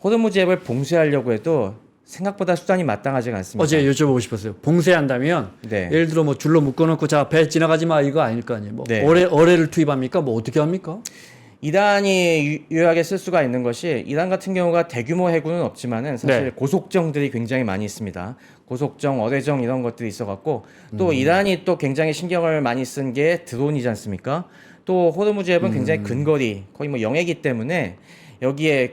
호르무즈 해협을 봉쇄하려고 해도 생각보다 수단이 마땅하지가 않습니다. 어제 여쭤보고 싶었어요. 봉쇄한다면 네. 예를 들어 줄로 묶어놓고 자 배 지나가지 마 이거 아닐 거 아니에요. 네. 어뢰를 투입합니까? 어떻게 합니까? 이란이 유효하게 쓸 수가 있는 것이 이란 같은 경우가 대규모 해군은 없지만은 사실 네. 고속정들이 굉장히 많이 있습니다. 고속정, 어뢰정 이런 것들이 있어갖고 또 이란이 또 굉장히 신경을 많이 쓴 게 드론이지 않습니까? 또 호르무즈 해협은 굉장히 근거리 거의 뭐 영해이기 때문에 여기에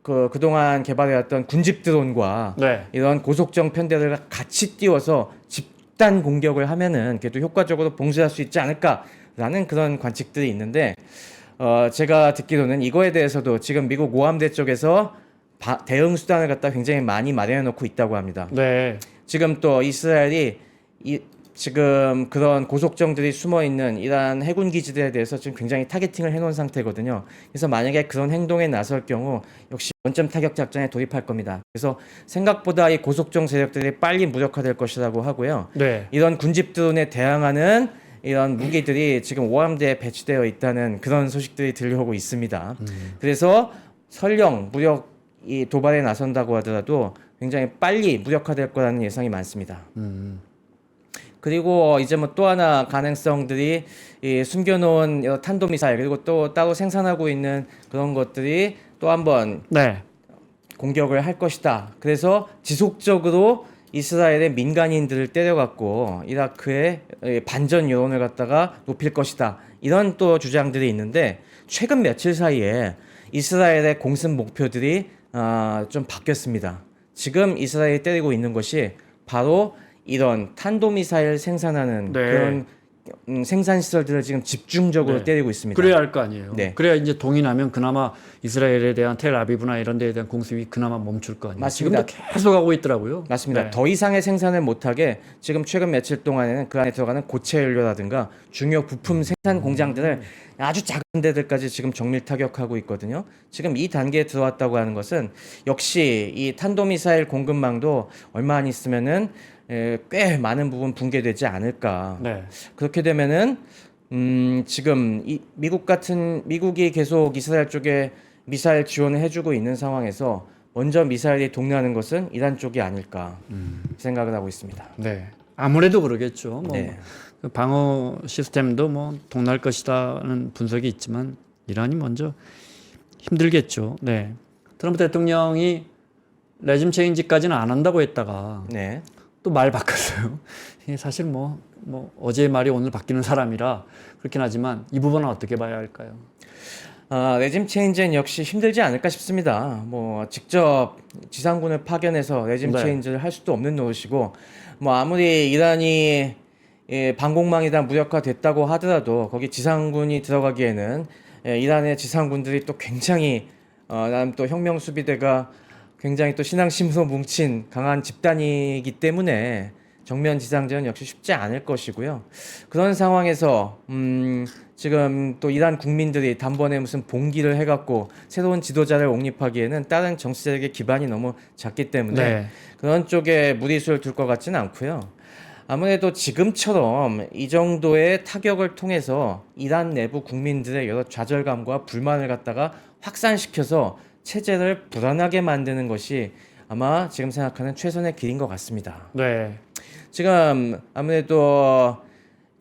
그동안 개발해왔던 군집 드론과 네. 이런 고속정 편대를 같이 띄워서 집단 공격을 하면은 그래도 효과적으로 봉쇄할 수 있지 않을까라는 그런 관측들이 있는데 제가 듣기로는 이거에 대해서도 지금 미국 오함대 쪽에서 대응 수단을 갖다 굉장히 많이 마련해 놓고 있다고 합니다. 네. 지금 또 이스라엘이 지금 그런 고속정들이 숨어 있는 이란 해군 기지들에 대해서 지금 굉장히 타겟팅을 해놓은 상태거든요. 그래서 만약에 그런 행동에 나설 경우 역시 원점 타격 작전에 돌입할 겁니다. 그래서 생각보다 이 고속정 세력들이 빨리 무력화될 것이라고 하고요. 네. 이런 군집 드론에 대항하는 이런 무기들이 지금 오함대에 배치되어 있다는 그런 소식들이 들려오고 있습니다. 그래서 설령 무력 이 도발에 나선다고 하더라도 굉장히 빨리 무력화될 거라는 예상이 많습니다. 그리고 이제 뭐 또 하나 가능성들이 이 숨겨놓은 여러 탄도미사일 그리고 또 따로 생산하고 있는 그런 것들이 또 한번 네. 공격을 할 것이다. 그래서 지속적으로 이스라엘의 민간인들을 때려갖고 이라크의 반전 여론을 갖다가 높일 것이다. 이런 또 주장들이 있는데 최근 며칠 사이에 이스라엘의 공습 목표들이 좀 바뀌었습니다. 지금 이스라엘이 때리고 있는 것이 바로 이런 탄도미사일 생산하는 네. 그런 생산 시설들을 지금 집중적으로 네. 때리고 있습니다. 그래야 할 거 아니에요. 네. 그래야 이제 동의나면 그나마 이스라엘에 대한 텔아비브나 이런 데에 대한 공습이 그나마 멈출 거 아니에요. 맞습니다. 지금도 계속 하고 있더라고요. 맞습니다. 네. 더 이상의 생산을 못하게 지금 최근 며칠 동안에는 그 안에 들어가는 고체 연료라든가 중요 부품 생산 공장들을 아주 작은 데들까지 지금 정밀 타격하고 있거든요. 지금 이 단계에 들어왔다고 하는 것은 역시 이 탄도미사일 공급망도 얼마 안 있으면은 꽤 많은 부분 붕괴되지 않을까. 네. 그렇게 되면은 지금 미국이 계속 이스라엘 쪽에 미사일 지원을 해주고 있는 상황에서 먼저 미사일이 동요하는 것은 이란 쪽이 아닐까 생각을 하고 있습니다. 네. 아무래도 그러겠죠. 뭐 네. 그 방어 시스템도 뭐 동날 것이다는 분석이 있지만 이란이 먼저 힘들겠죠. 네. 트럼프 대통령이 레짐 체인지까지는 안 한다고 했다가 네. 또 말 바꿨어요. 이게 사실 뭐 어제 말이 오늘 바뀌는 사람이라 그렇긴 하지만 이 부분은 어떻게 봐야 할까요? 레짐 체인지는 역시 힘들지 않을까 싶습니다. 뭐 직접 지상군을 파견해서 레짐 네. 체인지를 할 수도 없는 노릇이고, 뭐 아무리 이란이 방공망이다 무력화됐다고 하더라도 거기 지상군이 들어가기에는 이란의 지상군들이 또 굉장히 나름 또 혁명 수비대가 굉장히 또 신앙심으로 뭉친 강한 집단이기 때문에 정면 지상전은 역시 쉽지 않을 것이고요. 그런 상황에서 지금 또 이란 국민들이 단번에 무슨 봉기를 해갖고 새로운 지도자를 옹립하기에는 다른 정치 세력의 기반이 너무 작기 때문에 네. 그런 쪽에 무리수를 둘 것 같지는 않고요. 아무래도 지금처럼 이 정도의 타격을 통해서 이란 내부 국민들의 여러 좌절감과 불만을 갖다가 확산시켜서 체제를 불안하게 만드는 것이 아마 지금 생각하는 최선의 길인 것 같습니다. 네. 지금 아무래도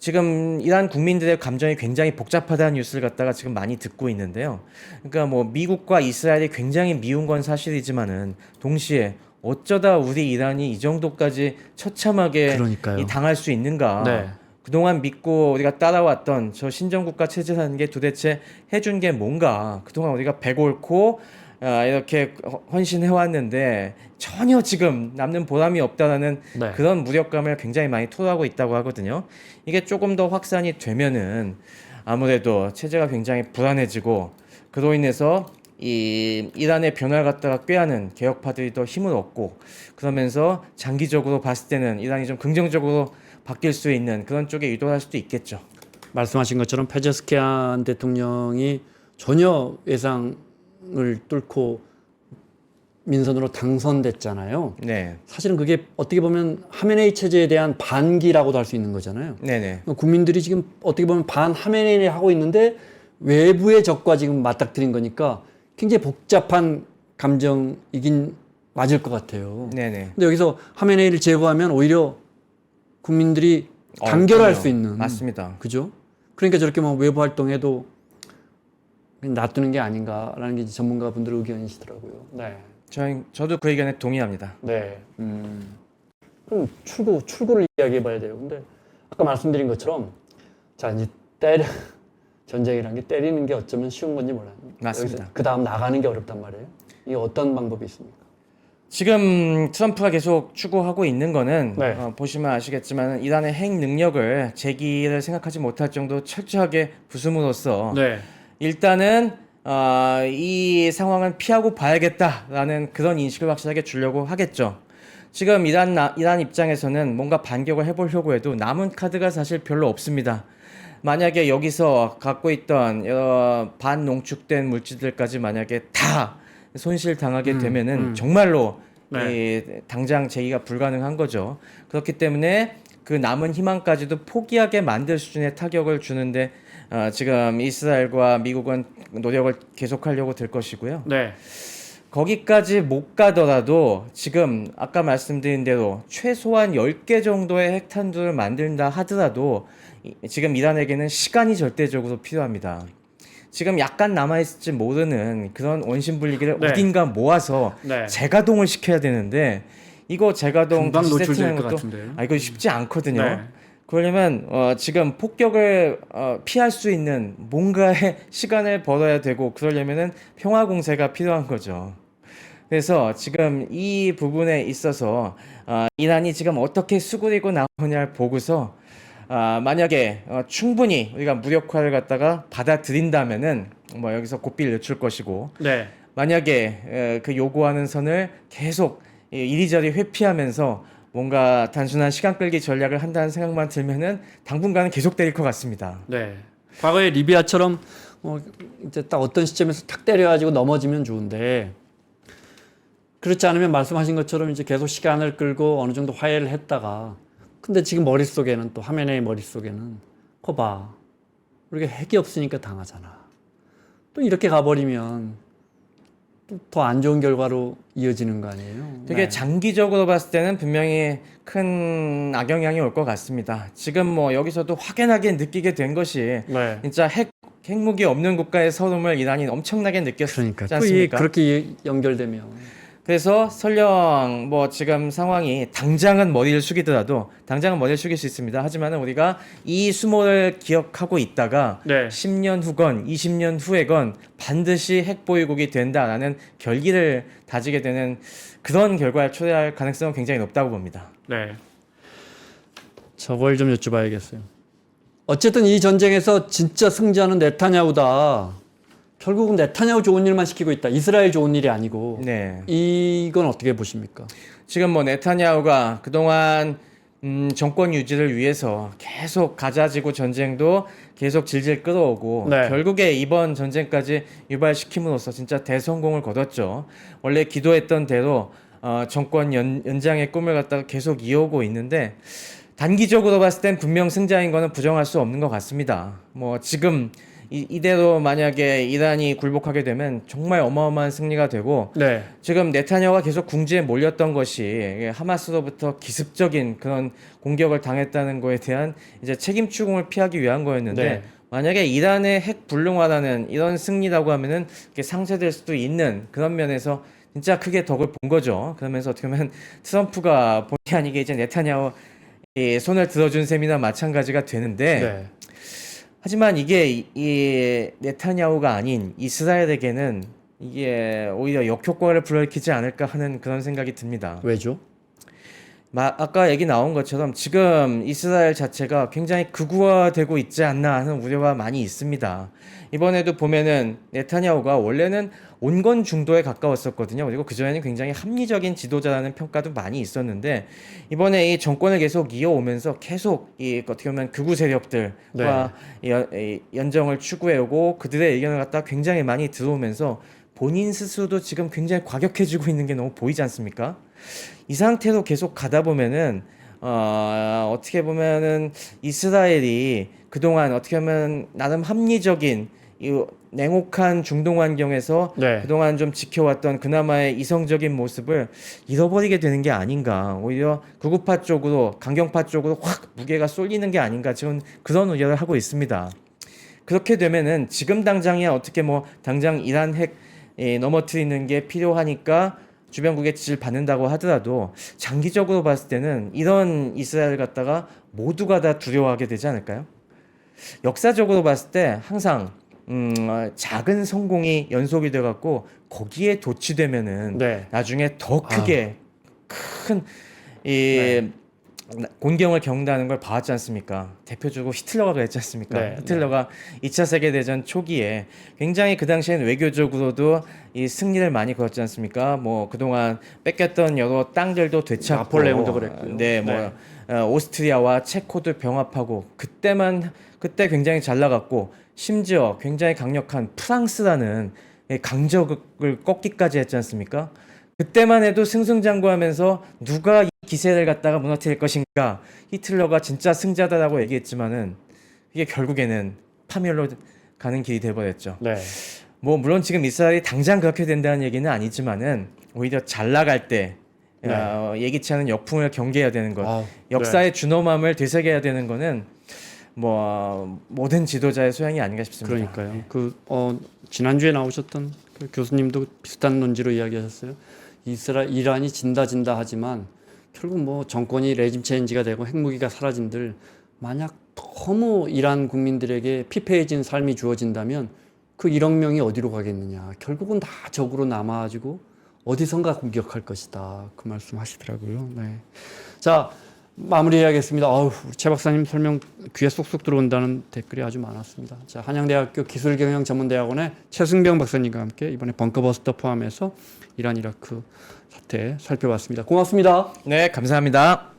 지금 이란 국민들의 감정이 굉장히 복잡하다는 뉴스를 갖다가 지금 많이 듣고 있는데요. 그러니까 뭐 미국과 이스라엘이 굉장히 미운 건 사실이지만은 동시에 어쩌다 우리 이란이 이 정도까지 처참하게 그러니까요. 당할 수 있는가? 네. 그동안 믿고 우리가 따라왔던 저 신정국가 체제라는 게 도대체 해준 게 뭔가? 그동안 우리가 배골고 이렇게 헌신해왔는데 전혀 지금 남는 보람이 없다라는 네. 그런 무력감을 굉장히 많이 토로하고 있다고 하거든요. 이게 조금 더 확산이 되면은 아무래도 체제가 굉장히 불안해지고 그로 인해서 이 이란의 변화를 갖다가 꾀하는 개혁파들이 더 힘을 얻고 그러면서 장기적으로 봤을 때는 이란이 좀 긍정적으로 바뀔 수 있는 그런 쪽에 유도할 수도 있겠죠. 말씀하신 것처럼 페제스키안 대통령이 전혀 예상을 뚫고 민선으로 당선됐잖아요. 네, 사실은 그게 어떻게 보면 하메네이 체제에 대한 반기라고도 할 수 있는 거잖아요. 네네, 국민들이 지금 어떻게 보면 반 하메네이 하고 있는데 외부의 적과 지금 맞닥뜨린 거니까 굉장히 복잡한 감정이긴 맞을 것 같아요. 네네. 근데 여기서 하메네이를 제거하면 오히려 국민들이 단결할 그럼요. 수 있는 맞습니다. 그죠? 그러니까 저렇게 뭐 외부 활동에도 놔두는 게 아닌가라는 게 이제 전문가분들 의견이시더라고요. 네. 저도 그 의견에 동의합니다. 네. 그럼 출구를 이야기해 봐야 돼요. 근데 아까 말씀드린 것처럼 자, 이제 전쟁이라는 게 때리는 게 어쩌면 쉬운 건지 몰라요. 맞습니다. 그 다음 나가는 게 어렵단 말이에요. 이게 어떤 방법이 있습니까? 지금 트럼프가 계속 추구하고 있는 거는 네. 보시면 아시겠지만 이란의 핵 능력을 재기를 생각하지 못할 정도 철저하게 부숨으로써 네. 일단은 이 상황은 피하고 봐야겠다라는 그런 인식을 확실하게 주려고 하겠죠. 지금 이란 입장에서는 뭔가 반격을 해보려고 해도 남은 카드가 사실 별로 없습니다. 만약에 여기서 갖고 있던 여러 반농축된 물질들까지 만약에 다 손실당하게 되면은 정말로 네. 당장 제기가 불가능한 거죠. 그렇기 때문에 그 남은 희망까지도 포기하게 만들 수준의 타격을 주는데 지금 이스라엘과 미국은 노력을 계속하려고 될 것이고요. 네. 거기까지 못 가더라도 지금 아까 말씀드린 대로 최소한 10개 정도의 핵탄두를 만든다 하더라도 지금 이란에게는 시간이 절대적으로 필요합니다. 지금 약간 남아있을지 모르는 그런 원심 분리기를 네. 어딘가 모아서 네. 재가동을 시켜야 되는데 이거 재가동 금방 다시 노출될 세팅하는 것 것도 같은데요. 이거 쉽지 않거든요. 네. 그러려면 지금 폭격을 피할 수 있는 뭔가의 시간을 벌어야 되고 그러려면은 평화 공세가 필요한 거죠. 그래서 지금 이 부분에 있어서 이란이 지금 어떻게 수그리고 나오냐를 보고서 만약에 충분히 우리가 무력화를 갖다가 받아들인다면은 뭐 여기서 고삐를 늦출 것이고 네. 만약에 그 요구하는 선을 계속 이리저리 회피하면서 뭔가 단순한 시간 끌기 전략을 한다는 생각만 들면은 당분간은 계속 때릴 것 같습니다. 네. 과거에 리비아처럼 이제 딱 어떤 시점에서 탁 때려가지고 넘어지면 좋은데 그렇지 않으면 말씀하신 것처럼 이제 계속 시간을 끌고 어느 정도 화해를 했다가 근데 지금 머릿속에는 또 화면의 머릿속에는 봐 우리가 핵이 없으니까 당하잖아. 또 이렇게 가버리면 더 안 좋은 결과로 이어지는 거 아니에요? 되게 네. 장기적으로 봤을 때는 분명히 큰 악영향이 올 것 같습니다. 지금 뭐 여기서도 확연하게 느끼게 된 것이 네. 진짜 핵무기 없는 국가의 서름을 이란이 엄청나게 느꼈지 그러니까 또 않습니까? 그렇게 연결되면 그래서 설령 뭐 지금 상황이 당장은 머리를 숙이더라도 당장은 머리를 숙일 수 있습니다. 하지만은 우리가 이 수모를 기억하고 있다가 네. 10년 후건 20년 후에건 반드시 핵 보유국이 된다라는 결기를 다지게 되는 그런 결과를 초래할 가능성은 굉장히 높다고 봅니다. 네. 저걸 좀 여쭤봐야겠어요. 어쨌든 이 전쟁에서 진짜 승자는 네타냐후다. 결국은 네타냐후 좋은 일만 시키고 있다. 이스라엘 좋은 일이 아니고. 네. 이건 어떻게 보십니까? 지금 뭐 네타냐후가 그동안 정권 유지를 위해서 계속 가자지구 전쟁도 계속 질질 끌어오고 네. 결국에 이번 전쟁까지 유발시킴으로써 진짜 대성공을 거뒀죠. 원래 기도했던 대로 정권 연장의 꿈을 갖다가 계속 이어오고 있는데 단기적으로 봤을 땐 분명 승자인 거는 부정할 수 없는 것 같습니다. 뭐 지금 이대로 만약에 이란이 굴복하게 되면 정말 어마어마한 승리가 되고 네. 지금 네타냐후가 계속 궁지에 몰렸던 것이 하마스로부터 기습적인 그런 공격을 당했다는 거에 대한 이제 책임 추궁을 피하기 위한 거였는데 네. 만약에 이란의 핵 불능화라는 이런 승리라고 하면은 이게 상쇄될 수도 있는 그런 면에서 진짜 크게 덕을 본 거죠. 그러면서 어떻게 보면 트럼프가 본의 아니게 이제 네타냐후 이 손을 들어준 셈이나 마찬가지가 되는데 네. 하지만 이게 이 네타냐후가 아닌 이스라엘에게는 이게 오히려 역효과를 불러일으키지 않을까 하는 그런 생각이 듭니다. 왜죠? 아까 얘기 나온 것처럼 지금 이스라엘 자체가 굉장히 극우화되고 있지 않나 하는 우려가 많이 있습니다. 이번에도 보면은 네타냐후가 원래는 온건 중도에 가까웠었거든요. 그리고 그전에는 굉장히 합리적인 지도자라는 평가도 많이 있었는데 이번에 이 정권을 계속 이어오면서 계속 이 어떻게 보면 극우 세력들과 연정을 추구해오고 그들의 의견을 갖다 굉장히 많이 들어오면서 본인 스스로도 지금 굉장히 과격해지고 있는 게 너무 보이지 않습니까? 이 상태로 계속 가다 보면은 어떻게 보면은 이스라엘이 그동안 어떻게 하면 나름 합리적인 이 냉혹한 중동 환경에서 네. 그동안 좀 지켜왔던 그나마의 이성적인 모습을 잃어버리게 되는 게 아닌가. 오히려 극우파 쪽으로 강경파 쪽으로 확 무게가 쏠리는 게 아닌가. 지금 그런 우려를 하고 있습니다. 그렇게 되면은 지금 당장이야 어떻게 뭐 당장 이란 핵 넘어뜨리는 게 필요하니까 주변국의 지지를 받는다고 하더라도 장기적으로 봤을 때는 이런 이스라엘 갖다가 모두가 다 두려워하게 되지 않을까요? 역사적으로 봤을 때 항상 작은 성공이 연속이 돼갖고 거기에 도취되면은 네. 나중에 더 크게 큰 이 곤경을 겪는다는 걸 봐왔지 않습니까? 대표적으로 히틀러가 그랬지 않습니까? 네, 히틀러가 2차 세계대전 초기에 굉장히 그 당시엔 외교적으로도 이 승리를 많이 거뒀지 않습니까? 뭐 그동안 뺏겼던 여러 땅들도 되찾고 나폴레옹도 그랬고요. 네, 뭐 오스트리아와 체코도 병합하고 그때 굉장히 잘 나갔고 심지어 굉장히 강력한 프랑스라는 강적을 꺾기까지 했지 않습니까? 그때만 해도 승승장구하면서 누가 이 기세를 갖다가 무너뜨릴 것인가 히틀러가 진짜 승자다라고 얘기했지만은 이게 결국에는 파멸로 가는 길이 돼버렸죠. 네. 뭐 물론 지금 이스라엘이 당장 그렇게 된다는 얘기는 아니지만은 오히려 잘 나갈 때 예기치 않은 역풍을 경계해야 되는 것, 아, 역사의 준엄함을 되새겨야 되는 거는 뭐 모든 지도자의 소양이 아닌가 싶습니다. 그러니까요. 지난주에 나오셨던 그 교수님도 비슷한 논지로 이야기하셨어요. 이란이 진다 하지만 결국 뭐 정권이 레짐 체인지가 되고 핵무기가 사라진들 만약 너무 이란 국민들에게 피폐해진 삶이 주어진다면 그 1억 명이 어디로 가겠느냐. 결국은 다 적으로 남아가지고 어디선가 공격할 것이다. 그 말씀 하시더라고요. 네. 자, 마무리해야겠습니다. 우리 최 박사님 설명 귀에 쏙쏙 들어온다는 댓글이 아주 많았습니다. 자, 한양대학교 기술경영전문대학원의 최승병 박사님과 함께 이번에 벙커버스터 포함해서 이란 이라크 사태 살펴봤습니다. 고맙습니다. 네, 감사합니다.